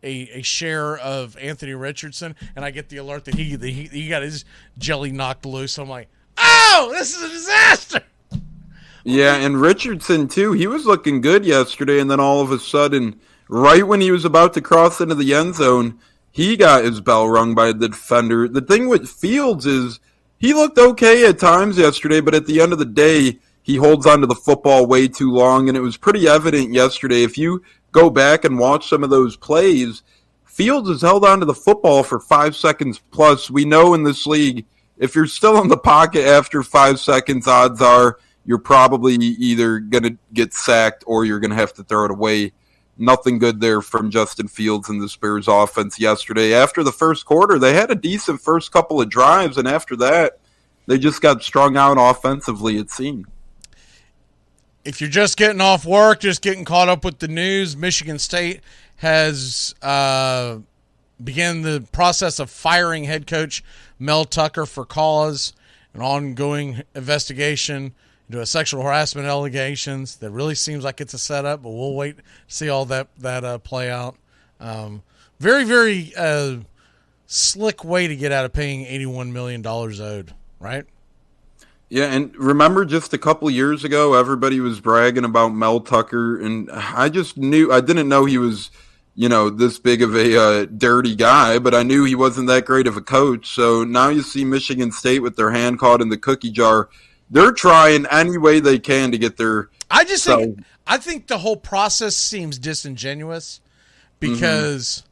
a share of Anthony Richardson, and I get the alert that he got his jelly knocked loose. I'm like, oh, this is a disaster.
Yeah, and Richardson too. He was looking good yesterday, and then all of a sudden, right when he was about to cross into the end zone, he got his bell rung by the defender. The thing with Fields is he looked okay at times yesterday, but at the end of the day, he holds onto the football way too long, and it was pretty evident yesterday. If you go back and watch some of those plays, Fields has held onto the football for 5 seconds plus. We know in this league, if you're still in the pocket after 5 seconds, odds are you're probably either going to get sacked or you're going to have to throw it away. Nothing good there from Justin Fields and the Bears offense yesterday. After the first quarter, they had a decent first couple of drives, and after that, they just got strung out offensively, it seemed.
If you're just getting off work, just getting caught up with the news, Michigan State has began the process of firing head coach Mel Tucker for cause, an ongoing investigation into a sexual harassment allegations that really seems like it's a setup, but we'll wait to see all that play out. Very, very slick way to get out of paying $81 million owed, right?
Yeah, and remember just a couple years ago, everybody was bragging about Mel Tucker, and I didn't know he was, this big of a dirty guy, but I knew he wasn't that great of a coach. So now you see Michigan State with their hand caught in the cookie jar. They're trying any way they can to get their.
I think the whole process seems disingenuous because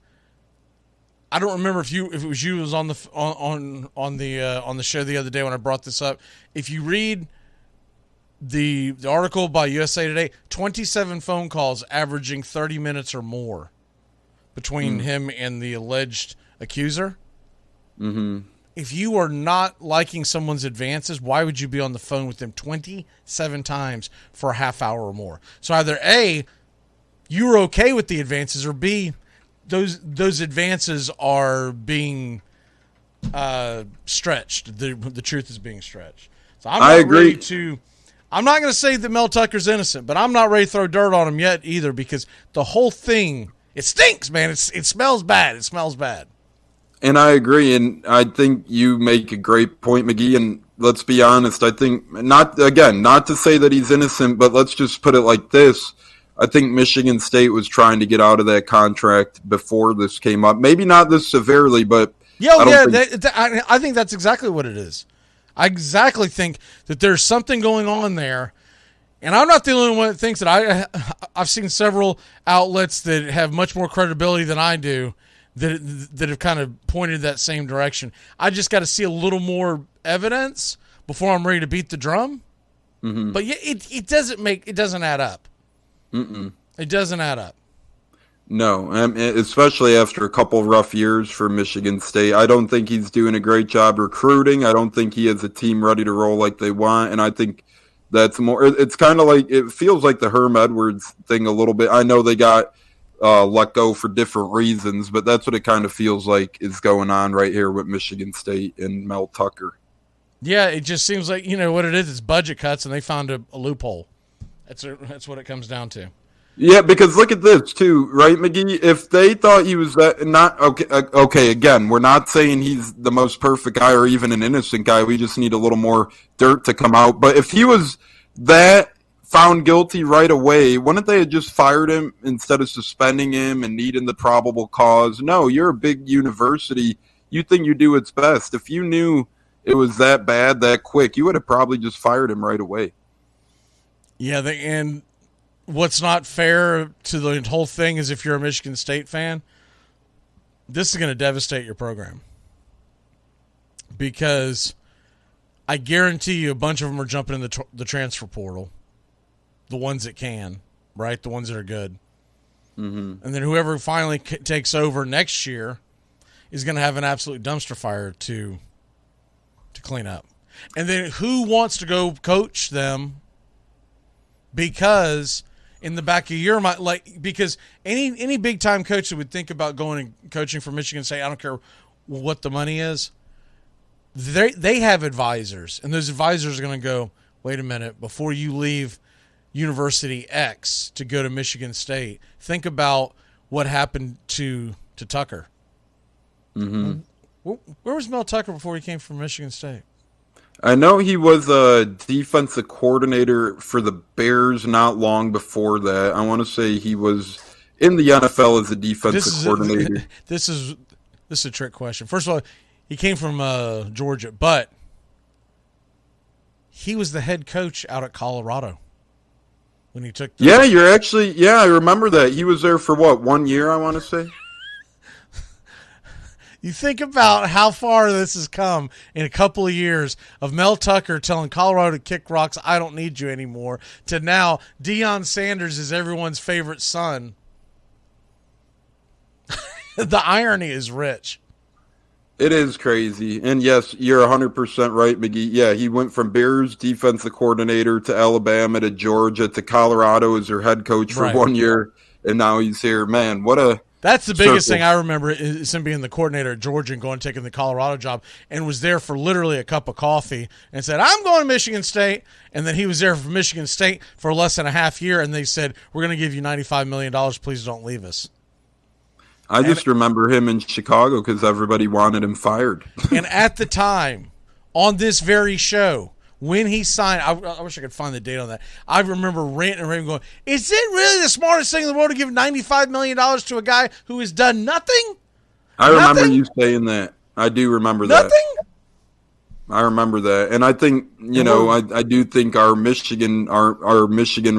I don't remember if it was you who was on the show the other day when I brought this up. If you read the article by USA Today, 27 phone calls averaging 30 minutes or more between him and the alleged accuser.
Mm-hmm.
If you are not liking someone's advances, why would you be on the phone with them 27 times for a half hour or more? So either A, you were okay with the advances, or B, those advances are being stretched. The truth is being stretched. So I agree. I'm not going to say that Mel Tucker's innocent, but I'm not ready to throw dirt on him yet either, because the whole thing, it stinks, man. It smells bad. It smells bad.
And I agree, and I think you make a great point, McGee, and let's be honest, I think, not to say that he's innocent, but let's just put it like this. I think Michigan State was trying to get out of that contract before this came up. Maybe not this severely, but
I think that's exactly what it is. I exactly think that there's something going on there, and I'm not the only one that thinks that. I've seen several outlets that have much more credibility than I do that have kind of pointed that same direction. I just got to see a little more evidence before I'm ready to beat the drum.
Mm-hmm.
But yeah, it doesn't add up.
Mm-mm.
It doesn't add up.
No, especially after a couple rough years for Michigan State. I don't think he's doing a great job recruiting. I don't think he has a team ready to roll like they want, and I think that's more. It's kind of like, it feels like the Herm Edwards thing a little bit. I know they got let go for different reasons, but that's what it kind of feels like is going on right here with Michigan State and Mel Tucker.
Yeah, it just seems like, what it is. It's budget cuts, and they found a loophole. That's what it comes down to.
Yeah, because look at this too, right, McGee? If they thought he was okay, again, we're not saying he's the most perfect guy or even an innocent guy. We just need a little more dirt to come out. But if he was that found guilty right away, wouldn't they have just fired him instead of suspending him and needing the probable cause? No, you're a big university. You think you do its best. If you knew it was that bad, that quick, you would have probably just fired him right away.
Yeah, and what's not fair to the whole thing is, if you're a Michigan State fan, this is going to devastate your program. because I guarantee you a bunch of them are jumping in the transfer portal, the ones that can, right? The ones that are good.
Mm-hmm.
And then whoever finally takes over next year is going to have an absolute dumpster fire to clean up. And then who wants to go coach them? Because in the back of your mind, because any big time coach that would think about going and coaching for Michigan State, I don't care what the money is, they have advisors, and those advisors are going to go, wait a minute, before you leave University X to go to Michigan State, think about what happened to Tucker.
Mm-hmm.
Where was Mel Tucker before he came from Michigan State?
I know he was a defensive coordinator for the Bears not long before that. I want to say he was in the NFL as a defensive coordinator.
This is a trick question. First of all, he came from Georgia, but he was the head coach out at Colorado when he took.
I remember that. He was there for 1 year, I want to say.
You think about how far this has come in a couple of years of Mel Tucker telling Colorado to kick rocks, I don't need you anymore, to now Deion Sanders is everyone's favorite son. The irony is rich.
It is crazy. And yes, you're 100% right, McGee. Yeah, he went from Bears defensive coordinator to Alabama to Georgia to Colorado as their head coach for 1 year, and now he's here. Man, what a...
That's the biggest thing I remember is him being the coordinator at Georgia and going taking the Colorado job, and was there for literally a cup of coffee and said, I'm going to Michigan State. And then he was there for Michigan State for less than a half year, and they said, we're going to give you $95 million. Please don't leave us.
I just remember him in Chicago because everybody wanted him fired.
And at the time, on this very show, when he signed, I wish I could find the date on that. I remember ranting and raving going, is it really the smartest thing in the world to give $95 million to a guy who has done nothing?
I remember you saying that. I do remember that.
Nothing?
I remember that. And I think, I do think our Michigan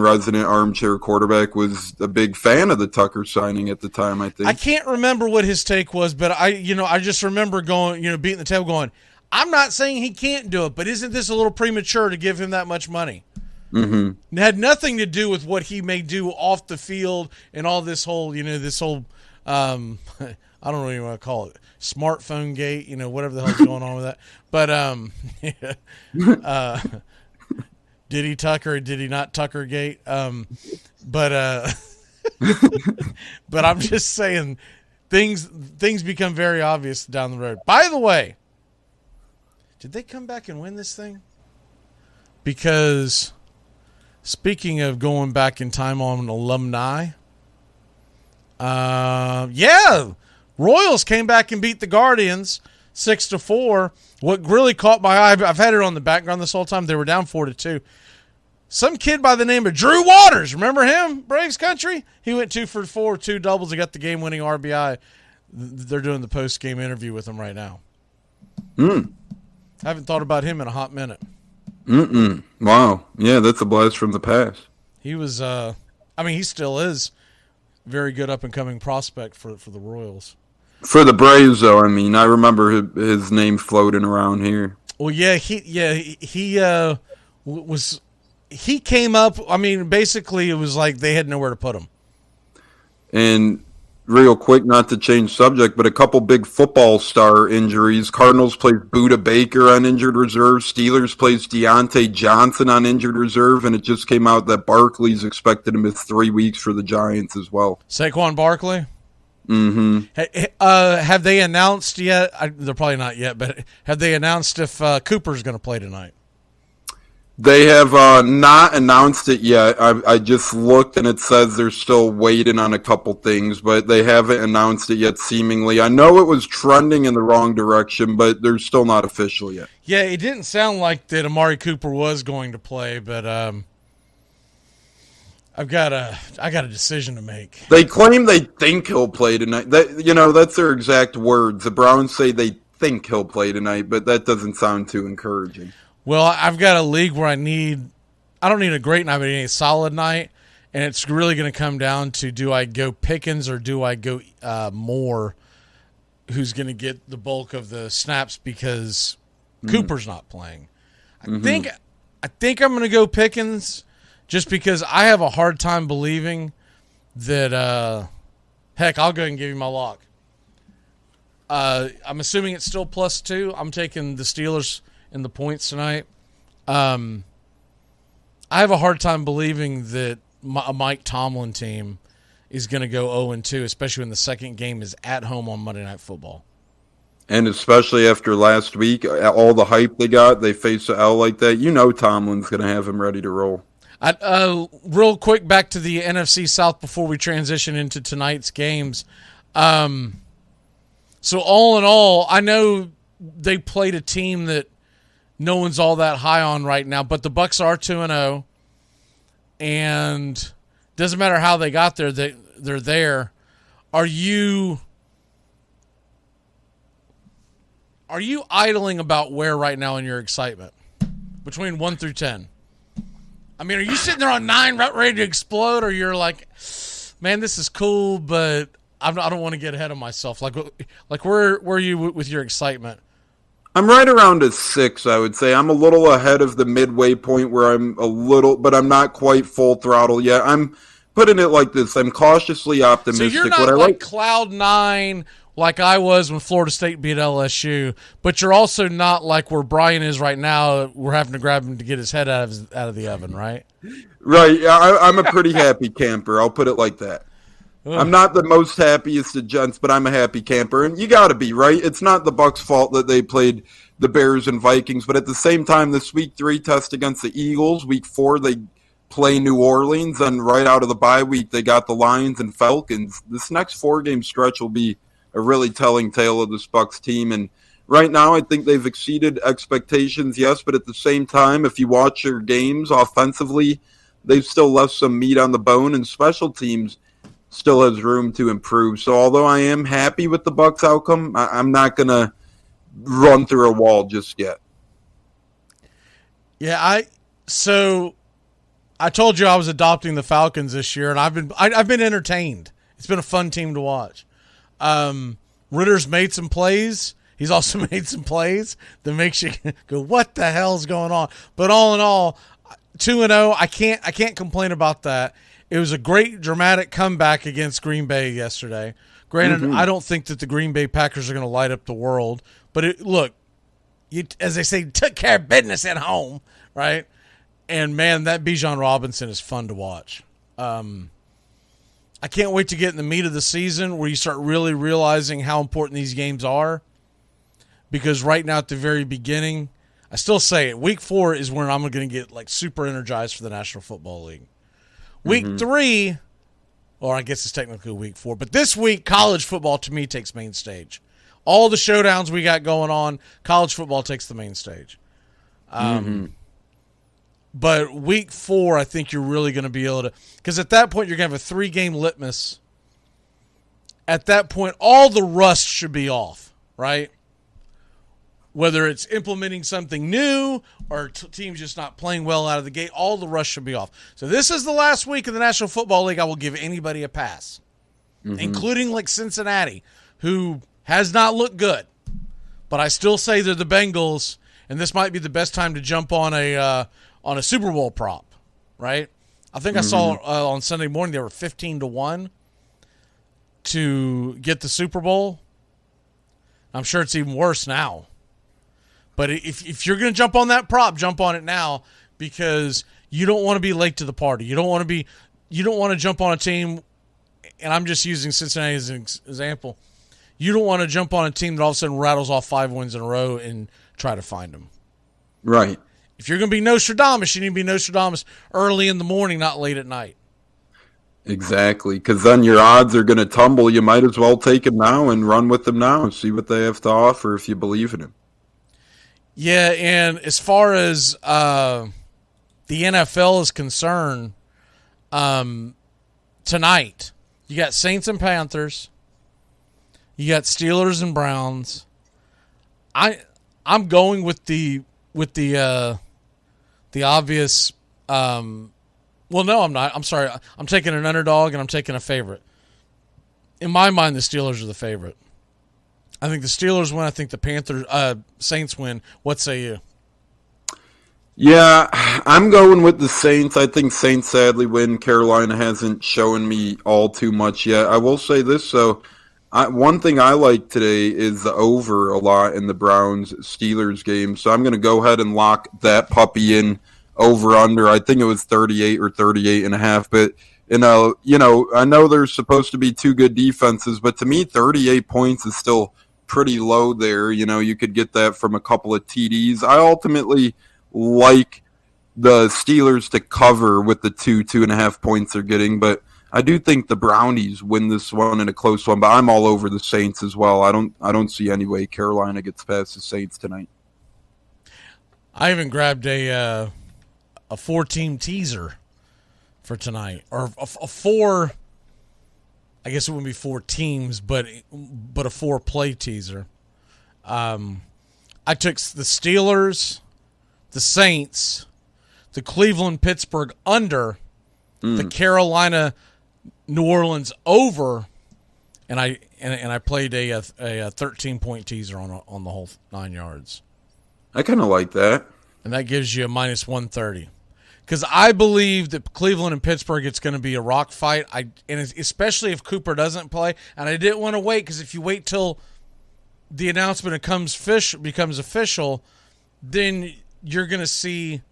resident armchair quarterback was a big fan of the Tucker signing at the time, I think.
I can't remember what his take was, but I just remember going, beating the table going, I'm not saying he can't do it, but isn't this a little premature to give him that much money?
Mm-hmm.
It had nothing to do with what he may do off the field and all this whole, I don't know what you want to call it, smartphone gate, whatever the hell's going on with that. But did he Tucker or did he not Tucker gate? But I'm just saying things become very obvious down the road. By the way, did they come back and win this thing? Because speaking of going back in time on alumni, Royals came back and beat the Guardians 6-4. What really caught my eye, I've had it on the background this whole time. They were down 4-2. Some kid by the name of Drew Waters, remember him, Braves Country? He went 2 for 4, 2 doubles, and got the game-winning RBI. They're doing the post-game interview with him right now. I haven't thought about him in a hot minute.
Wow. Yeah, that's a blast from the past.
He was, he still is very good up-and-coming prospect for the Royals.
For the Braves, though, I remember his name floating around here.
Well, he came up. Basically, it was like they had nowhere to put him.
And real quick, not to change subject, but a couple big football star injuries. Cardinals placed Budda Baker on injured reserve. Steelers placed Deontay Johnson on injured reserve, and it just came out that Barkley's expected to miss 3 weeks for the Giants as well.
Saquon Barkley?
Mm-hmm.
Have they announced yet? They're probably not yet, but have they announced if Cooper's going to play tonight?
They have not announced it yet. I just looked, and it says they're still waiting on a couple things, but they haven't announced it yet, seemingly. I know it was trending in the wrong direction, but they're still not official yet.
Yeah, it didn't sound like that Amari Cooper was going to play, but I got a decision to make.
They claim they think he'll play tonight. That's their exact words. The Browns say they think he'll play tonight, but that doesn't sound too encouraging.
Well, I've got a league where I don't need a great night, but I need a solid night, and it's really going to come down to, do I go Pickens or do I go Moore, who's going to get the bulk of the snaps, because Cooper's not playing. I think I'm going to go Pickens just because I have a hard time believing that heck, I'll go ahead and give you my lock. I'm assuming it's still +2. I'm taking the Steelers in the points tonight. I have a hard time believing that a Mike Tomlin team is going to go 0-2, especially when the second game is at home on Monday Night Football.
And especially after last week, all the hype they got, they face an L like that. You know Tomlin's going to have him ready to roll.
Real quick, back to the NFC South before we transition into tonight's games. So all in all, I know they played a team that no one's all that high on right now, but the Bucs are 2-0, and doesn't matter how they got there, they're there. Are you idling about where right now in your excitement between 1 through 10? I mean, are you sitting there on 9 ready to explode, or you're like, man, this is cool, but I don't want to get ahead of myself? Like where are you with your excitement?
I'm right around a 6, I would say. I'm a little ahead of the midway point where I'm a little, but I'm not quite full throttle yet. I'm putting it like this. I'm cautiously optimistic.
So you're not like cloud 9 like I was when Florida State beat LSU, but you're also not like where Brian is right now. We're having to grab him to get his head out of the oven, right?
Right. I'm a pretty happy camper. I'll put it like that. I'm not the most happiest of gents, but I'm a happy camper, and you got to be, right? It's not the Bucs' fault that they played the Bears and Vikings, but at the same time, this Week 3 test against the Eagles, Week 4 they play New Orleans, and right out of the bye week they got the Lions and Falcons. This next 4-game stretch will be a really telling tale of this Bucs team, and right now I think they've exceeded expectations, yes, but at the same time, if you watch their games offensively, they've still left some meat on the bone, and special teams still has room to improve. So although I am happy with the Bucs outcome, I'm not going to run through a wall just yet.
Yeah, I told you I was adopting the Falcons this year, and I've been entertained. It's been a fun team to watch. Ritter's made some plays. He's also made some plays that makes you go, what the hell's going on? But all in all, 2-0, I can't complain about that. It was a great dramatic comeback against Green Bay yesterday. Granted, I don't think that the Green Bay Packers are going to light up the world, but look, as they say, took care of business at home, right? And man, that Bijan Robinson is fun to watch. I can't wait to get in the meat of the season where you start really realizing how important these games are, because right now at the very beginning, I still say it, Week 4 is when I'm going to get like super energized for the National Football League. Week 3, or I guess it's technically Week 4, but this week, college football to me takes main stage. All the showdowns we got going on, college football takes the main stage. But Week 4, I think you're really going to be able to, because at that point, you're going to have a 3-game litmus. At that point, all the rust should be off, right? Whether it's implementing something new or teams just not playing well out of the gate, all the rust should be off. So this is the last week of the National Football League I will give anybody a pass, including like Cincinnati, who has not looked good. But I still say they're the Bengals, and this might be the best time to jump on a Super Bowl prop, right? I think I saw on Sunday morning they were 15-1 to get the Super Bowl. I'm sure it's even worse now. But if you're going to jump on that prop, jump on it now, because you don't want to be late to the party. You don't want to jump on a team, and I'm just using Cincinnati as an example. You don't want to jump on a team that all of a sudden rattles off 5 wins in a row and try to find them.
Right.
If you're going to be Nostradamus, you need to be Nostradamus early in the morning, not late at night.
Exactly, because then your odds are going to tumble. You might as well take them now and run with them now and see what they have to offer if you believe in them.
Yeah, and as far as the NFL is concerned, tonight you got Saints and Panthers, you got Steelers and Browns. I'm going with the obvious. Well, no, I'm not. I'm sorry. I'm taking an underdog and I'm taking a favorite. In my mind, the Steelers are the favorite. I think the Steelers win. I think the Saints win. What say you?
Yeah, I'm going with the Saints. I think Saints sadly win. Carolina hasn't shown me all too much yet. I will say this, though. One thing I like today is the over a lot in the Browns-Steelers game. So I'm going to go ahead and lock that puppy in over-under. I think it was 38 or 38.5. But, I know there's supposed to be two good defenses. But to me, 38 points is still pretty low there. You could get that from a couple of TDs. I ultimately like the Steelers to cover with the 2.5 points they're getting, but I do think the Brownies win this one in a close one, but I'm all over the Saints as well. I don't see any way Carolina gets past the Saints tonight.
I even grabbed a 4-team teaser for tonight, or a 4. I guess it wouldn't be 4 teams, but a 4-play teaser. I took the Steelers, the Saints, the Cleveland-Pittsburgh under, the Carolina-New Orleans over, and I played a 13-point teaser on the whole 9 yards.
I kind of like that.
And that gives you a -130. Because I believe that Cleveland and Pittsburgh, it's going to be a rock fight. And especially if Cooper doesn't play. And I didn't want to wait, because if you wait till the announcement becomes official, then you're going to see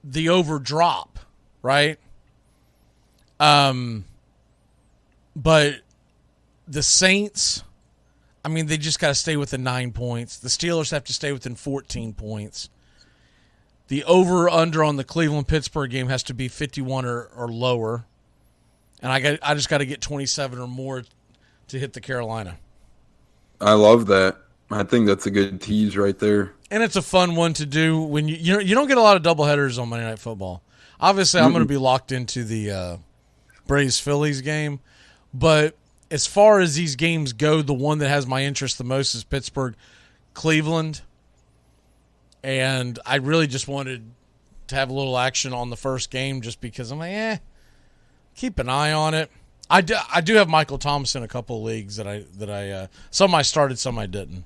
the over drop, right? But the Saints, they just got to stay within 9 points. The Steelers have to stay within 14 points. The over-under on the Cleveland-Pittsburgh game has to be 51 or lower. And I just got to get 27 or more to hit the Carolina.
I love that. I think that's a good tease right there.
And it's a fun one to do when you don't get a lot of doubleheaders on Monday Night Football. Obviously, I'm going to be locked into the Braves-Phillies game. But as far as these games go, the one that has my interest the most is Pittsburgh-Cleveland. And I really just wanted to have a little action on the first game just because I'm like, keep an eye on it. I do have Michael Thomas in a couple of leagues that I some I started, some I didn't.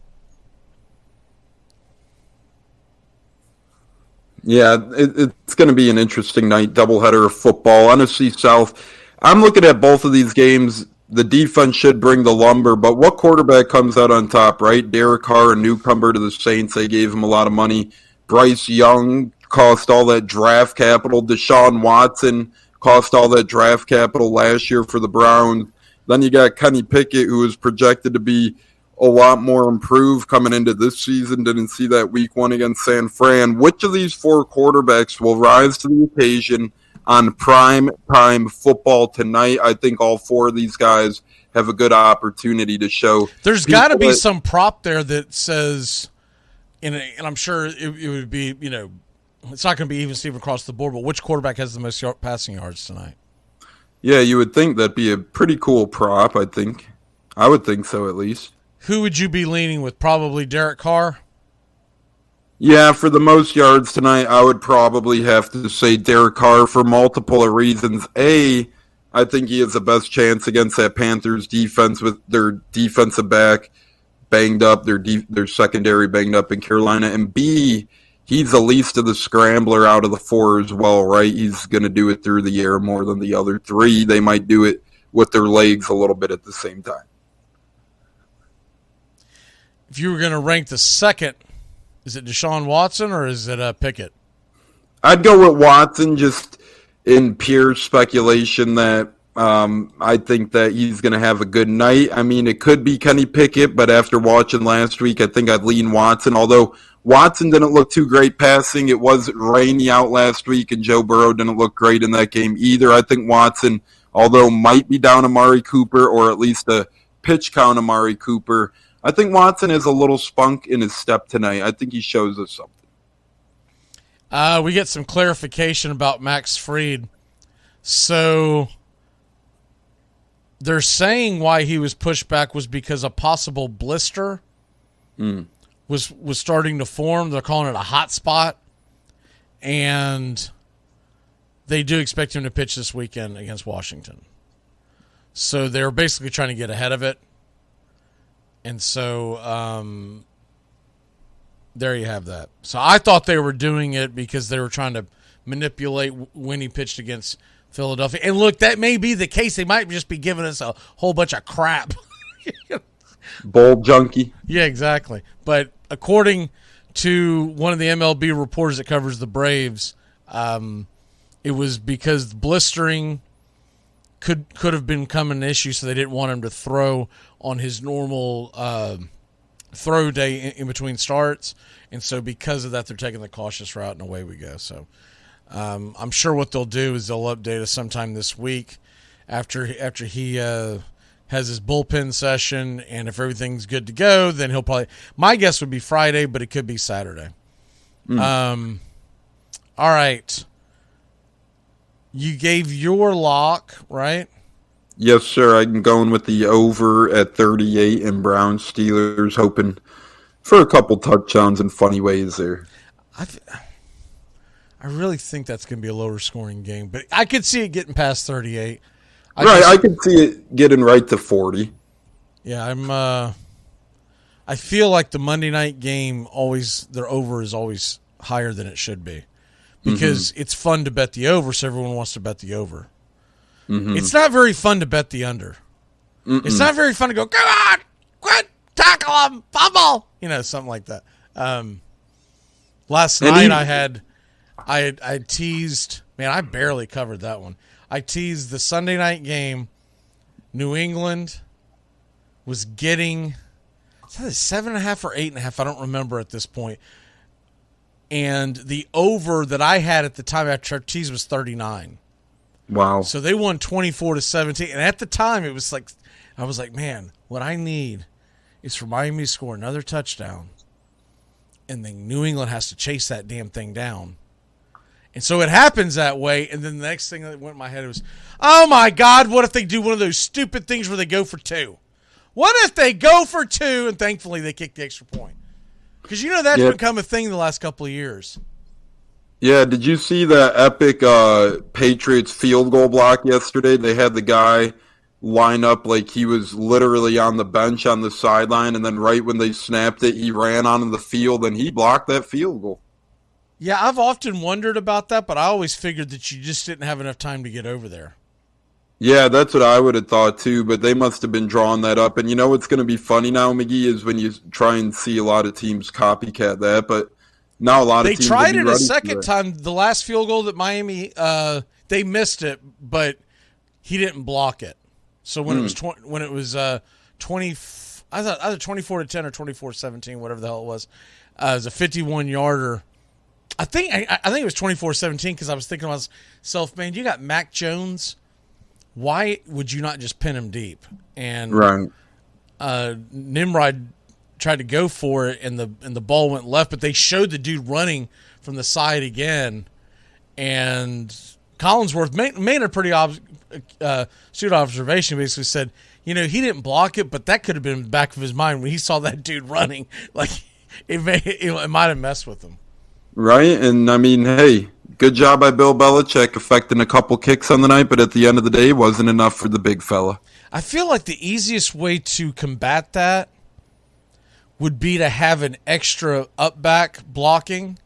Yeah, it's going to be an interesting night, doubleheader of football. NFC South, I'm looking at both of these games. The defense should bring the lumber, but what quarterback comes out on top, right? Derek Carr, a newcomer to the Saints. They gave him a lot of money. Bryce Young cost all that draft capital. Deshaun Watson cost all that draft capital last year for the Browns. Then you got Kenny Pickett, who is projected to be a lot more improved coming into this season. Didn't see that week 1 against San Fran. Which of these 4 quarterbacks will rise to the occasion on prime time football tonight? I think all 4 of these guys have a good opportunity to show.
There's got to be some prop there that says, and I'm sure it would be, it's not going to be even Steven across the board, but which quarterback has the most passing yards tonight?
Yeah, you would think that'd be a pretty cool prop, I think. I would think so, at least.
Who would you be leaning with? Probably Derek Carr?
Yeah, for the most yards tonight, I would probably have to say Derek Carr for multiple reasons. A, I think he has the best chance against that Panthers defense with their defensive back banged up, their secondary banged up in Carolina. And B, he's the least of the scrambler out of the 4 as well, right? He's going to do it through the air more than the other 3. They might do it with their legs a little bit at the same time.
If you were going to rank the second, is it Deshaun Watson or is it Pickett?
I'd go with Watson just in pure speculation that I think that he's going to have a good night. It could be Kenny Pickett, but after watching last week, I think I'd lean Watson, although Watson didn't look too great passing. It was rainy out last week, and Joe Burrow didn't look great in that game either. I think Watson, although might be down Amari Cooper, or at least a pitch count Amari Cooper, I think Watson has a little spunk in his step tonight. I think he shows us something.
We get some clarification about Max Fried. So they're saying why he was pushed back was because a possible blister was starting to form. They're calling it a hot spot. And they do expect him to pitch this weekend against Washington. So they're basically trying to get ahead of it. And so there you have that. So I thought they were doing it because they were trying to manipulate when he pitched against Philadelphia. And look, that may be the case. They might just be giving us a whole bunch of crap.
Bowl junkie.
Yeah, exactly. But according to one of the MLB reporters that covers the Braves, it was because blistering could have become an issue, so they didn't want him to throw on his normal throw day in between starts. And so because of that, they're taking the cautious route, and away we go. So I'm sure what they'll do is they'll update us sometime this week after he has his bullpen session, and if everything's good to go, then he'll probably – my guess would be Friday, but it could be Saturday. All right. You gave your lock, right?
Yes, sir. I'm going with the over at 38 and Browns Steelers, hoping for a couple touchdowns in funny ways there.
I really think that's going to be a lower scoring game, but I could see it getting past 38.
I could see it getting right to 40.
Yeah, I feel like the Monday night game their over is always higher than it should be because it's fun to bet the over, so everyone wants to bet the over. It's not very fun to bet the under. It's not very fun to go, come on, quit, tackle him, fumble, something like that. Last night I teased, man, I barely covered that one. I teased the Sunday night game. New England was getting 7.5 or 8.5. I don't remember at this point. And the over that I had at the time after tease was 39.
Wow.
So they won 24-17. And at the time, it was like, I was like, man, what I need is for Miami to score another touchdown. And then New England has to chase that damn thing down. And so it happens that way, and then the next thing that went in my head was, oh, my God, what if they do one of those stupid things where they go for 2? What if they go for 2, and thankfully they kick the extra point? Because that's become a thing the last couple of years.
Yeah, did you see that epic Patriots field goal block yesterday? They had the guy line up like he was literally on the bench on the sideline, and then right when they snapped it, he ran onto the field, and he blocked that field goal.
Yeah, I've often wondered about that, but I always figured that you just didn't have enough time to get over there.
Yeah, that's what I would have thought too, but they must have been drawing that up. And what's going to be funny now, McGee, is when you try and see a lot of teams copycat that, but now a lot of teams
They tried it a second time. The last field goal that Miami, they missed it, but he didn't block it. So when it was 20, I thought either 24-10 or 24-17, whatever the hell it was a 51-yarder. I think it was 24-17 because I was thinking to myself, man, you got Mac Jones. Why would you not just pin him deep? And Nimrod tried to go for it, and the ball went left, but they showed the dude running from the side again. And Collinsworth made a pretty astute observation. Basically said, he didn't block it, but that could have been in the back of his mind when he saw that dude running. Like it might have messed with him.
Right, and I mean, hey, good job by Bill Belichick affecting a couple kicks on the night, but at the end of the day, it wasn't enough for the big fella.
I feel like the easiest way to combat that would be to have an extra up back blocking,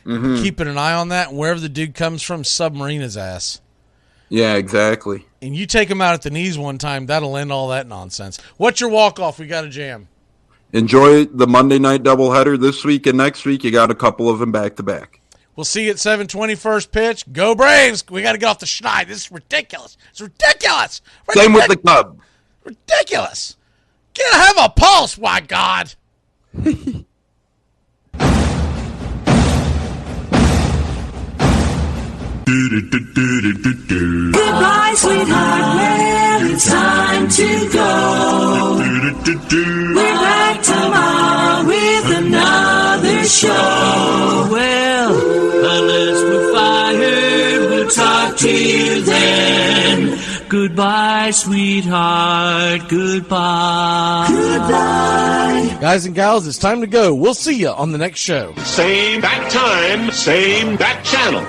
keeping an eye on that, and wherever the dude comes from, submarine his ass.
Yeah, exactly.
And you take him out at the knees one time, that'll end all that nonsense. What's your walk-off? We got a jam.
Enjoy the Monday night doubleheader this week and next week. You got a couple of them back-to-back.
We'll see you at 7:20 first pitch. Go Braves. We got to get off the schneid. This is ridiculous. It's ridiculous.
Same with the Cub.
Ridiculous. Have a pulse, my God.
Goodbye, sweetheart. Well, it's time to go. We're back tomorrow with another show. Well, unless we're fired, we'll talk to you then. Goodbye, sweetheart. Goodbye. Goodbye.
Guys and gals, it's time to go. We'll see you on the next show.
Same bat time, same bat channel.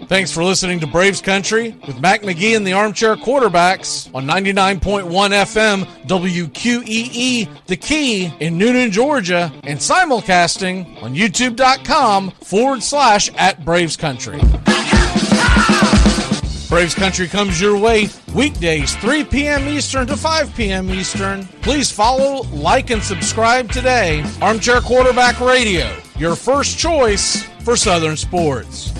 Thanks for listening to Braves Country with Mac McGee and the Armchair Quarterbacks on 99.1 FM WQEE, The Key in Noonan, Georgia, and simulcasting on youtube.com/@BravesCountry. Braves Country comes your way weekdays 3 p.m. Eastern to 5 p.m. Eastern. Please follow, like, and subscribe today. Armchair Quarterback Radio, your first choice for Southern sports.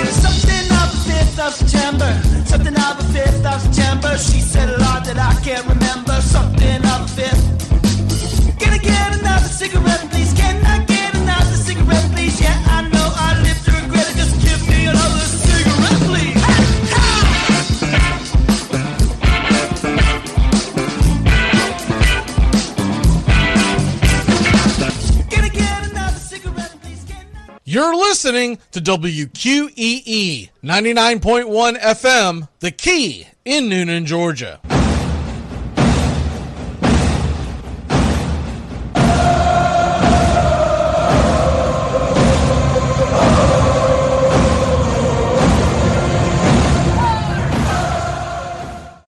Something of the 5th of September. Something of the 5th of September. She said a lot that I can't remember. Something of the 5th. Can I get another cigarette, please? Can I get another cigarette, please? Yeah, I know I live to regret it. Just give me another cigarette, please. Can I get another cigarette, please?
You're listening to WQEE 99.1 FM, The Key in Noonan, Georgia.